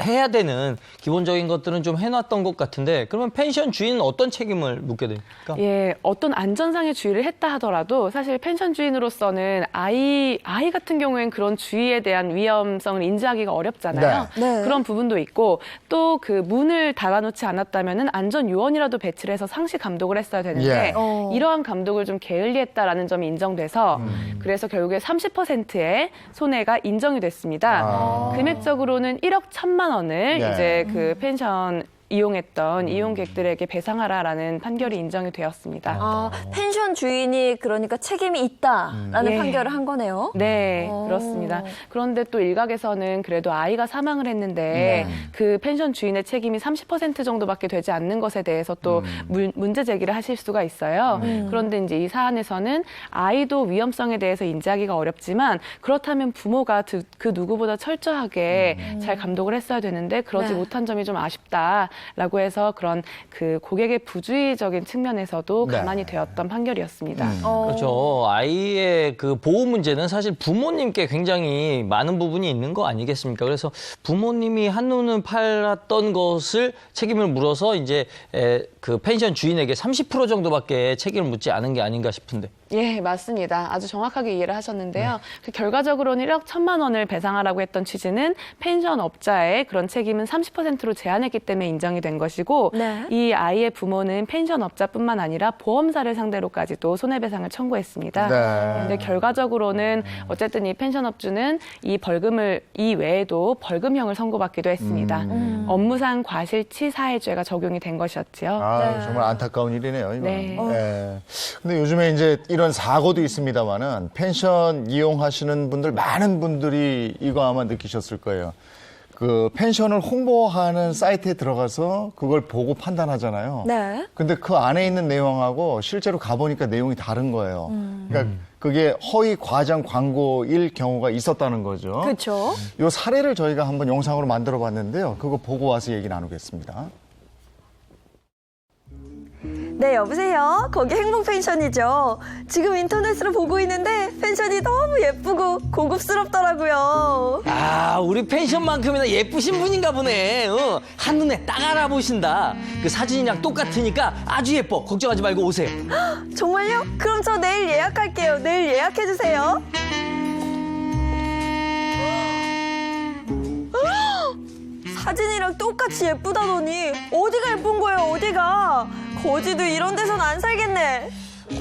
해야 되는 기본적인 것들은 좀 해놨던 것 같은데 그러면 펜션 주인은 어떤 책임을 묻게 됩니까? 예, 어떤 안전상의 주의를 했다 하더라도 사실 펜션 주인으로서는 아이 같은 경우에는 그런 주의에 대한 위험성을 인지하기가 어렵잖아요. 네. 네. 그런 부분도 있고 또 그 문을 닫아놓지 않았다면은 안전 요원이라도 배치를 해서 상시 감독을 했어야 되는데 예. 이러한 감독을 좀 게을리했다라는 점이 인정돼서 그래서 결국에 30%의 손해가 인정이 됐습니다. 금액적으로는 1억 1천만 원을 예. 이제 그 펜션 이용했던 이용객들에게 배상하라라는 판결이 인정이 되었습니다. 펜션 주인이 그러니까 책임이 있다라는 예. 판결을 한 거네요. 네, 그렇습니다. 그런데 또 일각에서는 그래도 아이가 사망을 했는데 그 펜션 주인의 책임이 30% 정도밖에 되지 않는 것에 대해서 또 문제 제기를 하실 수가 있어요. 그런데 이제 이 사안에서는 아이도 위험성에 대해서 인지하기가 어렵지만 그렇다면 부모가 그 누구보다 철저하게 잘 감독을 했어야 되는데 그러지 네. 못한 점이 좀 아쉽다. 라고 해서 그런 그 고객의 부주의적인 측면에서도 네. 가만히 되었던 판결이었습니다. 그렇죠. 아이의 그 보호 문제는 사실 부모님께 굉장히 많은 부분이 있는 거 아니겠습니까? 그래서 부모님이 한눈을 팔았던 것을 책임을 물어서 이제 그 펜션 주인에게 30% 정도밖에 책임을 묻지 않은 게 아닌가 싶은데. 예, 맞습니다. 아주 정확하게 이해를 하셨는데요. 그 결과적으로는 1억 1,000만 원을 배상하라고 했던 취지는 펜션업자의 그런 책임은 30%로 제한했기 때문에 인정이 된 것이고 네. 이 아이의 부모는 펜션업자뿐만 아니라 보험사를 상대로까지도 손해배상을 청구했습니다. 네. 근데 결과적으로는 어쨌든 이 펜션업주는 이 벌금을 이외에도 벌금형을 선고받기도 했습니다. 업무상 과실치사해죄가 적용이 된 것이었지요. 아, 정말 안타까운 일이네요. 이건. 네. 예. 근데 요즘에 이제 이런 사고도 있습니다만은 펜션 이용하시는 분들 많은 분들이 이거 아마 느끼셨을 거예요. 그 펜션을 홍보하는 사이트에 들어가서 그걸 보고 판단하잖아요. 네. 근데 그 안에 있는 내용하고 실제로 가보니까 내용이 다른 거예요. 그러니까 그게 허위 과장 광고일 경우가 있었다는 거죠. 그렇죠. 요 사례를 저희가 한번 영상으로 만들어 봤는데요. 그거 보고 와서 얘기 나누겠습니다. 네, 여보세요. 거기 행복펜션이죠. 지금 인터넷으로 보고 있는데 펜션이 너무 예쁘고 고급스럽더라고요. 아, 우리 펜션만큼이나 예쁘신 분인가 보네. 한눈에 딱 알아보신다. 그 사진이랑 똑같으니까 아주 예뻐. 걱정하지 말고 오세요. 정말요? 그럼 저 내일 예약할게요. 내일 예약해주세요. 사진이랑 똑같이 예쁘다더니 어디가 예쁜 거예요, 어디가? 거지도 이런 데선 안 살겠네.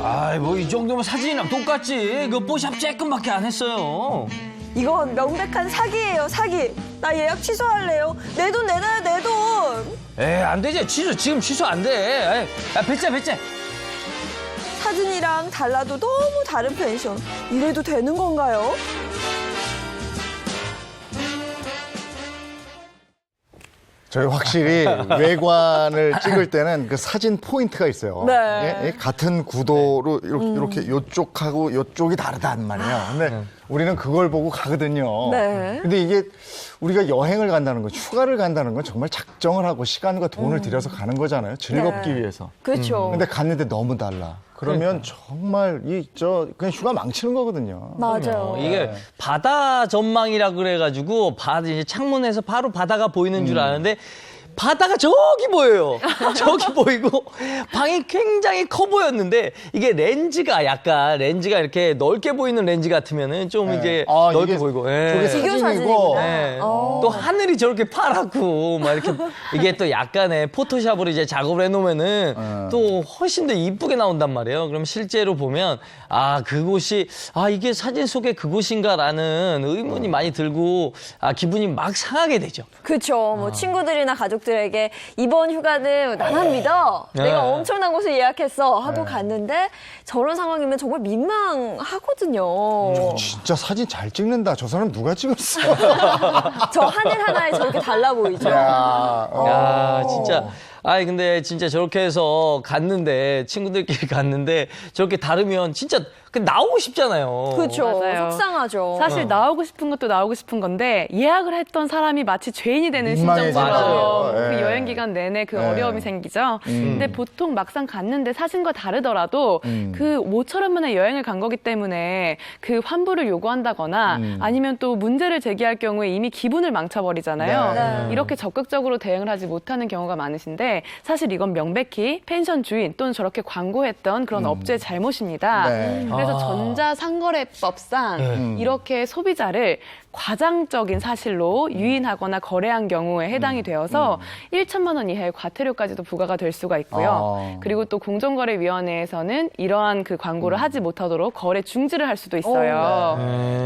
아이, 뭐 이 정도면 사진이랑 똑같지. 그 뽀샵 쬐끔밖에 안 했어요. 이건 명백한 사기예요, 사기. 나 예약 취소할래요. 내 돈 내놔요, 내 돈. 에이, 안 되지. 지금 취소 안 돼. 에이, 배째. 사진이랑 달라도 너무 다른 펜션. 이래도 되는 건가요? 저희 확실히 외관을 찍을 때는 그 사진 포인트가 있어요. 네. 예? 같은 구도로 이렇게 요쪽하고 요쪽이 다르단 말이에요. 근데 우리는 그걸 보고 가거든요. 네. 근데 이게 우리가 여행을 간다는 건, 휴가를 간다는 건 정말 작정을 하고 시간과 돈을 들여서 가는 거잖아요. 즐겁기 네. 위해서. 그렇죠. 근데 갔는데 너무 달라. 그러면 정말 그냥 휴가 망치는 거거든요. 맞아요. 이게 바다 전망이라 그래가지고 이제 창문에서 바로 바다가 보이는 줄 아는데 바다가 저기 보여요. 저기 보이고 방이 굉장히 커 보였는데 이게 렌즈가 이렇게 넓게 보이는 렌즈 같으면은 좀 이제 넓게 이게 보이고. 저게 비교 사진이고 사진이구나. 네. 또 하늘이 저렇게 파랗고 막 이렇게 이게 또 약간의 포토샵으로 이제 작업을 해놓으면은 또 훨씬 더 이쁘게 나온단 말이에요. 그럼 실제로 보면 그곳이 이게 사진 속에 그곳인가라는 의문이 많이 들고 기분이 막 상하게 되죠. 그렇죠. 뭐 친구들이나 가족들에게 이번 휴가는 나만 믿어. 네. 내가 엄청난 곳을 예약했어 하고 갔는데 저런 상황이면 정말 민망하거든요. 진짜 사진 잘 찍는다. 저 사람 누가 찍었어? 저 하늘 하나에 저렇게 달라 보이죠. 야, 진짜. 근데 진짜 저렇게 해서 친구들끼리 갔는데 저렇게 다르면 진짜 나오고 싶잖아요. 그렇죠. 맞아요. 속상하죠. 사실 나오고 싶은 것도 나오고 싶은 건데 예약을 했던 사람이 마치 죄인이 되는 민망해지죠. 심정처럼 맞아요. 그 예. 여행 기간 내내 그 예. 어려움이 생기죠. 근데 보통 막상 갔는데 사진과 다르더라도 그 모처럼 만에 여행을 간 거기 때문에 그 환불을 요구한다거나 아니면 또 문제를 제기할 경우에 이미 기분을 망쳐버리잖아요. 네. 이렇게 적극적으로 대응을 하지 못하는 경우가 많으신데 사실 이건 명백히 펜션 주인 또는 저렇게 광고했던 그런 업체의 잘못입니다. 네. 그래서 전자상거래법상 이렇게 소비자를 과장적인 사실로 유인하거나 거래한 경우에 해당이 되어서 1천만 원 이하의 과태료까지도 부과가 될 수가 있고요. 그리고 또 공정거래위원회에서는 이러한 그 광고를 하지 못하도록 거래 중지를 할 수도 있어요.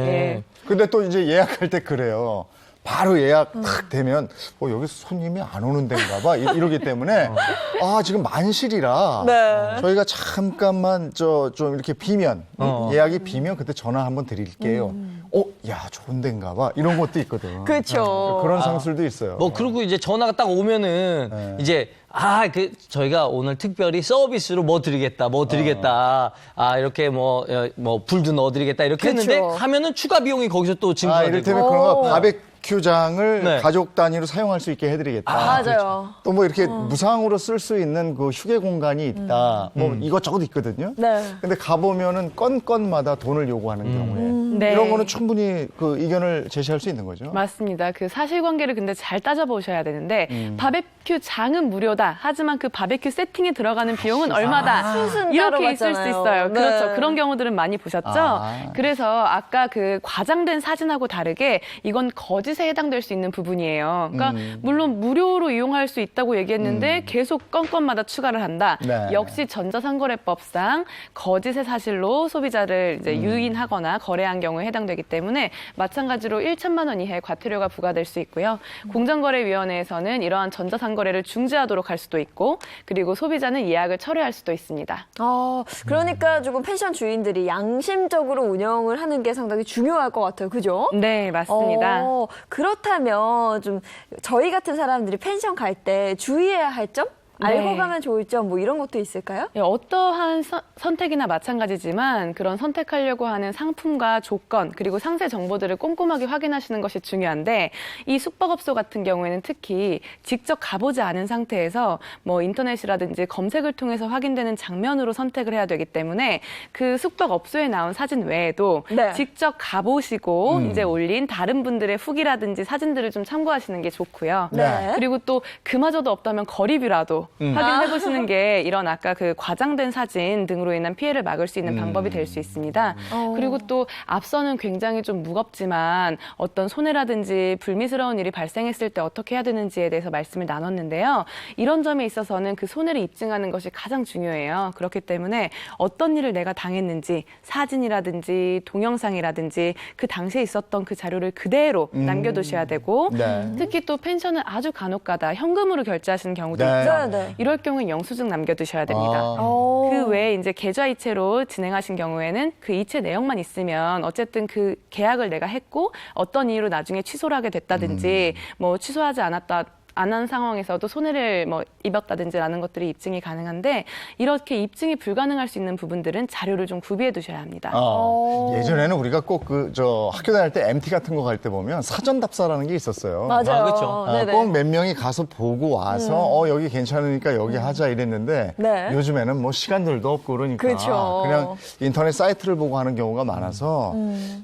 예. 근데 또 이제 예약할 때 그래요. 바로 예약 탁 되면 여기 손님이 안 오는 데인가 봐 이러기 때문에 지금 만실이라 네. 저희가 잠깐만 좀 이렇게 비면 예약이 비면 그때 전화 한번 드릴게요. 야 좋은 데인가 봐 이런 것도 있거든. 그렇죠. 그런 상술도 있어요. 그리고 이제 전화가 딱 오면은 이제 저희가 오늘 특별히 서비스로 뭐 드리겠다. 이렇게 불도 넣어드리겠다. 이렇게 그쵸. 했는데 하면은 추가 비용이 거기서 또 증가가 되고. 이를테면 그런 거 바베큐장을 네. 가족 단위로 사용할 수 있게 해드리겠다. 맞아요. 또 뭐 이렇게 무상으로 쓸 수 있는 그 휴게 공간이 있다. 뭐 이것저것 있거든요. 네. 근데 가보면은 건마다 돈을 요구하는 경우에 네. 이런 거는 충분히 그 의견을 제시할 수 있는 거죠. 맞습니다. 그 사실관계를 근데 잘 따져보셔야 되는데 바베큐 장은 무료다. 하지만 그 바베큐 세팅에 들어가는 비용은 얼마다. 숯은 이렇게 따로 있을 수 받잖아요. 있어요. 네. 그렇죠. 그런 경우들은 많이 보셨죠? 아. 그래서 아까 그 과장된 사진하고 다르게 이건 거짓에 해당될 수 있는 부분이에요. 그러니까 물론 무료로 이용할 수 있다고 얘기했는데 계속 건마다 추가를 한다. 네. 역시 전자상거래법상 거짓의 사실로 소비자를 이제 유인하거나 거래한 경우에 해당되기 때문에 마찬가지로 1천만 원 이하의 과태료가 부과될 수 있고요. 공정거래위원회에서는 이러한 전자상거래를 중지하도록 할 수도 있고 그리고 소비자는 예약을 철회할 수도 있습니다. 그러니까 조금 펜션 주인들이 양심적으로 운영을 하는 게 상당히 중요할 것 같아요. 그죠? 네, 맞습니다. 그렇다면 좀 저희 같은 사람들이 펜션 갈 때 주의해야 할 점? 알고 가면 좋을 점 뭐 이런 것도 있을까요? 네, 어떠한 선택이나 마찬가지지만 그런 선택하려고 하는 상품과 조건 그리고 상세 정보들을 꼼꼼하게 확인하시는 것이 중요한데 이 숙박업소 같은 경우에는 특히 직접 가보지 않은 상태에서 뭐 인터넷이라든지 검색을 통해서 확인되는 장면으로 선택을 해야 되기 때문에 그 숙박업소에 나온 사진 외에도 네. 직접 가보시고 이제 올린 다른 분들의 후기라든지 사진들을 좀 참고하시는 게 좋고요. 네. 그리고 또 그마저도 없다면 거리뷰라도 확인해 보시는 게 이런 아까 그 과장된 사진 등으로 인한 피해를 막을 수 있는 방법이 될 수 있습니다. 그리고 또 앞서는 굉장히 좀 무겁지만 어떤 손해라든지 불미스러운 일이 발생했을 때 어떻게 해야 되는지에 대해서 말씀을 나눴는데요. 이런 점에 있어서는 그 손해를 입증하는 것이 가장 중요해요. 그렇기 때문에 어떤 일을 내가 당했는지 사진이라든지 동영상이라든지 그 당시에 있었던 그 자료를 그대로 남겨두셔야 되고 네. 특히 또 펜션은 아주 간혹가다 현금으로 결제하시는 경우도 네. 있죠. 네. 이럴 경우에 영수증 남겨두셔야 됩니다. 아. 그 외에 이제 계좌이체로 진행하신 경우에는 그 이체 내용만 있으면 어쨌든 그 계약을 내가 했고 어떤 이유로 나중에 취소를 하게 됐다든지 뭐 취소하지 않았다. 안 한 상황에서도 손해를 뭐 입었다든지라는 것들이 입증이 가능한데 이렇게 입증이 불가능할 수 있는 부분들은 자료를 좀 구비해 두셔야 합니다. 예전에는 우리가 꼭 학교 다닐 때 MT 같은 거 갈 때 보면 사전 답사라는 게 있었어요. 맞아요. 그렇죠. 네네. 꼭 몇 명이 가서 보고 와서 여기 괜찮으니까 여기 하자 이랬는데 네. 요즘에는 뭐 시간들도 없고 그러니까 그렇죠. 그냥 인터넷 사이트를 보고 하는 경우가 많아서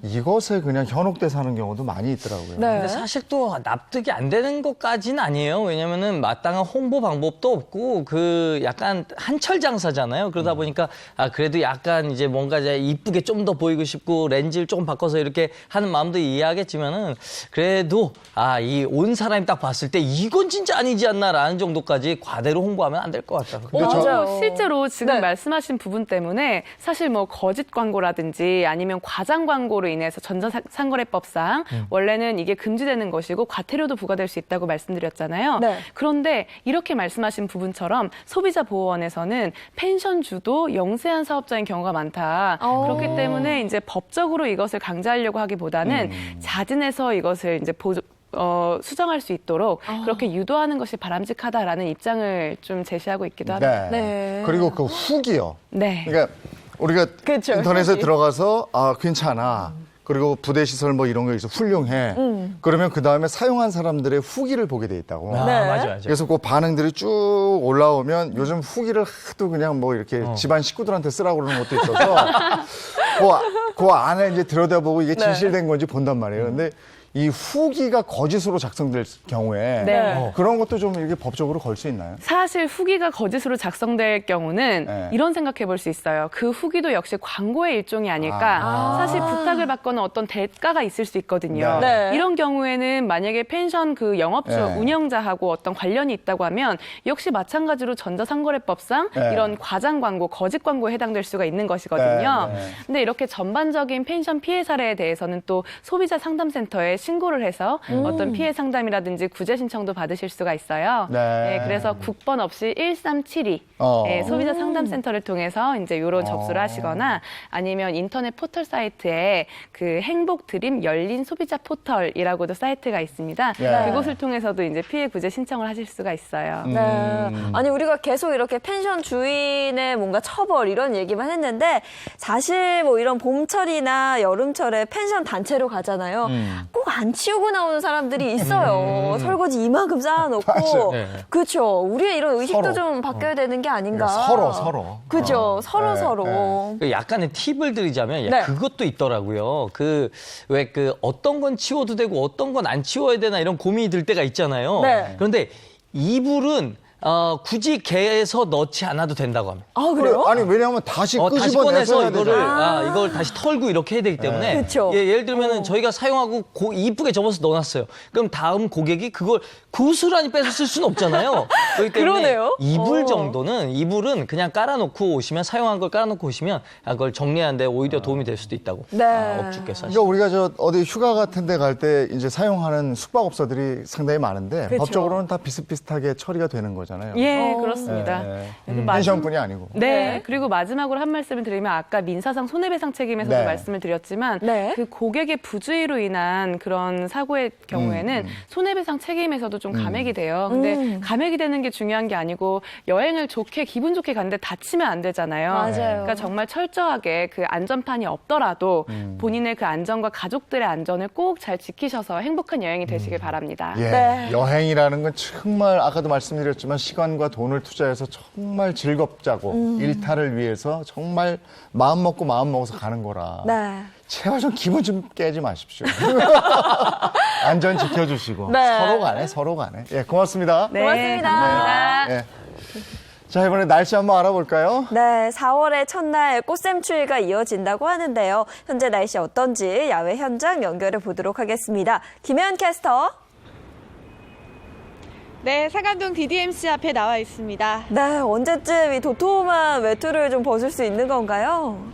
이것에 그냥 현혹돼서 하는 경우도 많이 있더라고요. 네. 근데 사실 또 납득이 안 되는 것까지는 아니에요. 왜냐면은 마땅한 홍보 방법도 없고 그 약간 한철 장사잖아요. 그러다 보니까 그래도 약간 이제 뭔가 이제 이쁘게 좀 더 보이고 싶고 렌즈를 조금 바꿔서 이렇게 하는 마음도 이해하겠지만은 그래도 이 온 사람이 딱 봤을 때 이건 진짜 아니지 않나라는 정도까지 과대로 홍보하면 안 될 것 같아요. 맞아요. 실제로 지금 네. 말씀하신 부분 때문에 사실 뭐 거짓 광고라든지 아니면 과장 광고로 인해서 전자상거래법상 원래는 이게 금지되는 것이고 과태료도 부과될 수 있다고 말씀드렸잖아요. 네. 그런데 이렇게 말씀하신 부분처럼 소비자보호원에서는 펜션주도 영세한 사업자인 경우가 많다. 그렇기 때문에 이제 법적으로 이것을 강제하려고 하기보다는 자진해서 이것을 이제 수정할 수 있도록 그렇게 유도하는 것이 바람직하다라는 입장을 좀 제시하고 있기도 합니다. 네. 네. 그리고 그 후기요. 네. 그러니까 우리가 그렇죠, 인터넷에 후기. 들어가서 괜찮아. 그리고 부대 시설 뭐 이런 거 있어 훌륭해. 그러면 그 다음에 사용한 사람들의 후기를 보게 돼 있다고. 네. 맞아요. 그래서 그 반응들이 쭉 올라오면 요즘 후기를 하도 그냥 뭐 이렇게 집안 식구들한테 쓰라고 그러는 것도 있어서 그 안에 이제 들여다보고 이게 진실된 건지 본단 말이에요. 근데 이 후기가 거짓으로 작성될 경우에 네. 그런 것도 좀 이렇게 법적으로 걸 수 있나요? 사실 후기가 거짓으로 작성될 경우는 네. 이런 생각해 볼 수 있어요. 그 후기도 역시 광고의 일종이 아닐까. 사실 부탁을 받거나 어떤 대가가 있을 수 있거든요. 네. 이런 경우에는 만약에 펜션 그 영업주, 네. 운영자하고 어떤 관련이 있다고 하면 역시 마찬가지로 전자상거래법상 네. 이런 과장 광고, 거짓 광고에 해당될 수가 있는 것이거든요. 네, 네. 근데 이렇게 전반적인 펜션 피해 사례에 대해서는 또 소비자 상담센터에 신고를 해서 어떤 피해 상담이라든지 구제 신청도 받으실 수가 있어요. 네. 그래서 국번 없이 1372 소비자 상담센터를 통해서 이제 이런 접수를 하시거나 아니면 인터넷 포털 사이트에 그 행복 드림 열린 소비자 포털이라고도 사이트가 있습니다. 네. 그곳을 통해서도 이제 피해 구제 신청을 하실 수가 있어요. 네. 아니 우리가 계속 이렇게 펜션 주인의 뭔가 처벌 이런 얘기만 했는데 사실 뭐 이런 봄철이나 여름철에 펜션 단체로 가잖아요. 꼭 안 치우고 나오는 사람들이 있어요. 설거지 이만큼 쌓아놓고. 맞아요. 네. 그렇죠. 우리의 이런 의식도 서로. 좀 바뀌어야 되는 게 아닌가. 서로. 그죠. 서로. 네. 그 약간의 팁을 드리자면 네. 그것도 있더라고요. 왜 어떤 건 치워도 되고 어떤 건 안 치워야 되나 이런 고민이 들 때가 있잖아요. 네. 그런데 이불은 굳이 개에서 넣지 않아도 된다고 합니다. 아, 그래요? 아니 왜냐하면 다시 다시 끄집어내서 꺼내서 해야 이거를 되잖아요. 이걸 다시 털고 이렇게 해야 되기 때문에 그쵸. 예를 들면은 저희가 사용하고 이쁘게 접어서 넣어놨어요. 그럼 다음 고객이 그걸 고스란히 뺏어 쓸 수는 없잖아요. 그렇기 때문에 그러네요. 이불은 그냥 깔아놓고 오시면 사용한 걸 깔아놓고 오시면 그걸 정리하는데 오히려 도움이 될 수도 있다고 네. 업주께서 하시죠. 그러니까 우리가 어디 휴가 같은 데 갈 때 이제 사용하는 숙박업소들이 상당히 많은데 그렇죠. 법적으로는 다 비슷비슷하게 처리가 되는 거잖아요. 예, 그렇습니다. 네. 그리고 마지막- 펜션뿐이 아니고. 네. 그리고 마지막으로 한 말씀을 드리면 아까 민사상 손해배상 책임에서도 네. 말씀을 드렸지만 네. 그 고객의 부주의로 인한 그런 사고의 경우에는 손해배상 책임에서도 좀 감액이 돼요. 근데 감액이 되는 게 중요한 게 아니고 여행을 기분 좋게 갔는데 다치면 안 되잖아요. 맞아요. 그러니까 정말 철저하게 그 안전판이 없더라도 본인의 그 안전과 가족들의 안전을 꼭 잘 지키셔서 행복한 여행이 되시길 바랍니다. 예, 네. 여행이라는 건 정말 아까도 말씀드렸지만 시간과 돈을 투자해서 정말 즐겁자고 일탈을 위해서 정말 마음 먹고 마음 먹어서 가는 거라. 네. 제발 좀 기분 좀 깨지 마십시오. 안전 지켜주시고 네. 서로 간에. 예, 고맙습니다. 네, 고맙습니다. 감사합니다. 예. 자, 이번에 날씨 한번 알아볼까요? 네, 4월의 첫날 꽃샘추위가 이어진다고 하는데요. 현재 날씨 어떤지 야외 현장 연결해 보도록 하겠습니다. 김혜연 캐스터. 네, 상암동 DDMC 앞에 나와 있습니다. 네, 언제쯤 이 도톰한 외투를 좀 벗을 수 있는 건가요?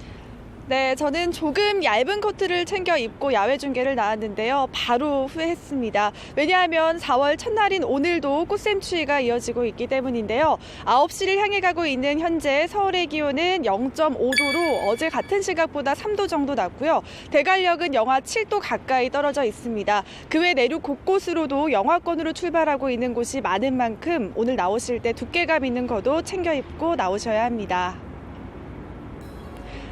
네, 저는 조금 얇은 코트를 챙겨 입고 야외 중계를 나왔는데요. 바로 후회했습니다. 왜냐하면 4월 첫날인 오늘도 꽃샘추위가 이어지고 있기 때문인데요. 9시를 향해 가고 있는 현재 서울의 기온은 0.5도로 어제 같은 시각보다 3도 정도 낮고요. 대관력은 영하 7도 가까이 떨어져 있습니다. 그 외 내륙 곳곳으로도 영하권으로 출발하고 있는 곳이 많은 만큼 오늘 나오실 때 두께감 있는 겉옷 챙겨 입고 나오셔야 합니다.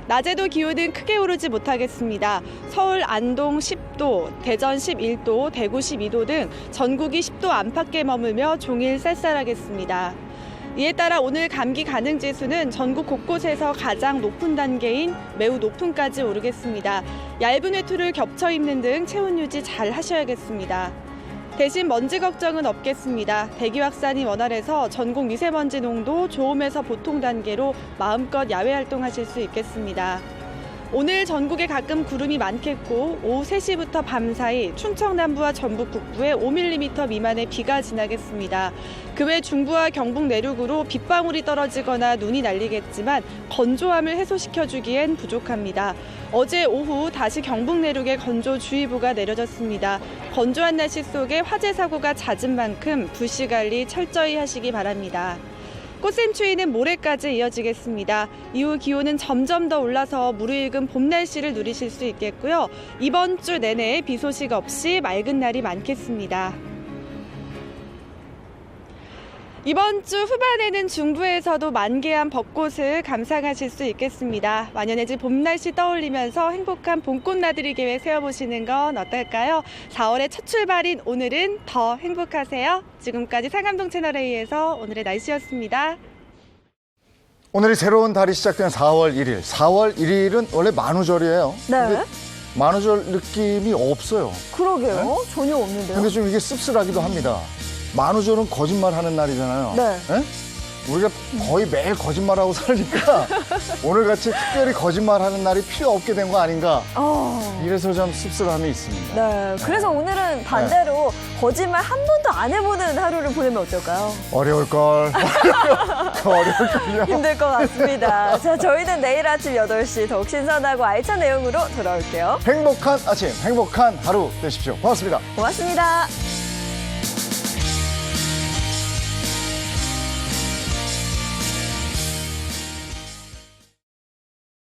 낮에도 기온은 크게 오르지 못하겠습니다. 서울 안동 10도, 대전 11도, 대구 12도 등 전국이 10도 안팎에 머물며 종일 쌀쌀하겠습니다. 이에 따라 오늘 감기 가능 지수는 전국 곳곳에서 가장 높은 단계인 매우 높음까지 오르겠습니다. 얇은 외투를 겹쳐 입는 등 체온 유지 잘 하셔야겠습니다. 대신 먼지 걱정은 없겠습니다. 대기 확산이 원활해서 전국 미세먼지 농도 좋음에서 보통 단계로 마음껏 야외 활동하실 수 있겠습니다. 오늘 전국에 가끔 구름이 많겠고 오후 3시부터 밤 사이 충청 남부와 전북 북부에 5mm 미만의 비가 지나겠습니다. 그 외 중부와 경북 내륙으로 빗방울이 떨어지거나 눈이 날리겠지만 건조함을 해소시켜주기엔 부족합니다. 어제 오후 다시 경북 내륙에 건조주의보가 내려졌습니다. 건조한 날씨 속에 화재 사고가 잦은 만큼 불씨 관리 철저히 하시기 바랍니다. 꽃샘추위는 모레까지 이어지겠습니다. 이후 기온은 점점 더 올라서 무르익은 봄 날씨를 누리실 수 있겠고요. 이번 주 내내 비 소식 없이 맑은 날이 많겠습니다. 이번 주 후반에는 중부에서도 만개한 벚꽃을 감상하실 수 있겠습니다. 완연해진 봄 날씨 떠올리면서 행복한 봄꽃 나들이 계획 세워보시는 건 어떨까요? 4월의 첫 출발인 오늘은 더 행복하세요. 지금까지 상암동 채널A에서 오늘의 날씨였습니다. 오늘이 새로운 달이 시작된 4월 1일. 4월 1일은 원래 만우절이에요. 네. 근데 만우절 느낌이 없어요. 그러게요. 전혀 없는데요. 근데 좀 이게 씁쓸하기도 합니다. 만우절은 거짓말하는 날이잖아요. 네. 예? 우리가 거의 매일 거짓말하고 살니까 오늘같이 특별히 거짓말하는 날이 필요 없게 된 거 아닌가. 이래서 좀 씁쓸함이 있습니다. 네, 그래서 오늘은 반대로 거짓말 한 번도 안 해보는 하루를 보내면 어떨까요? 어려울걸. 어려울걸요. 힘들 것 같습니다. 자, 저희는 내일 아침 8시 더욱 신선하고 알찬 내용으로 돌아올게요. 행복한 아침, 행복한 하루 되십시오. 고맙습니다. 고맙습니다.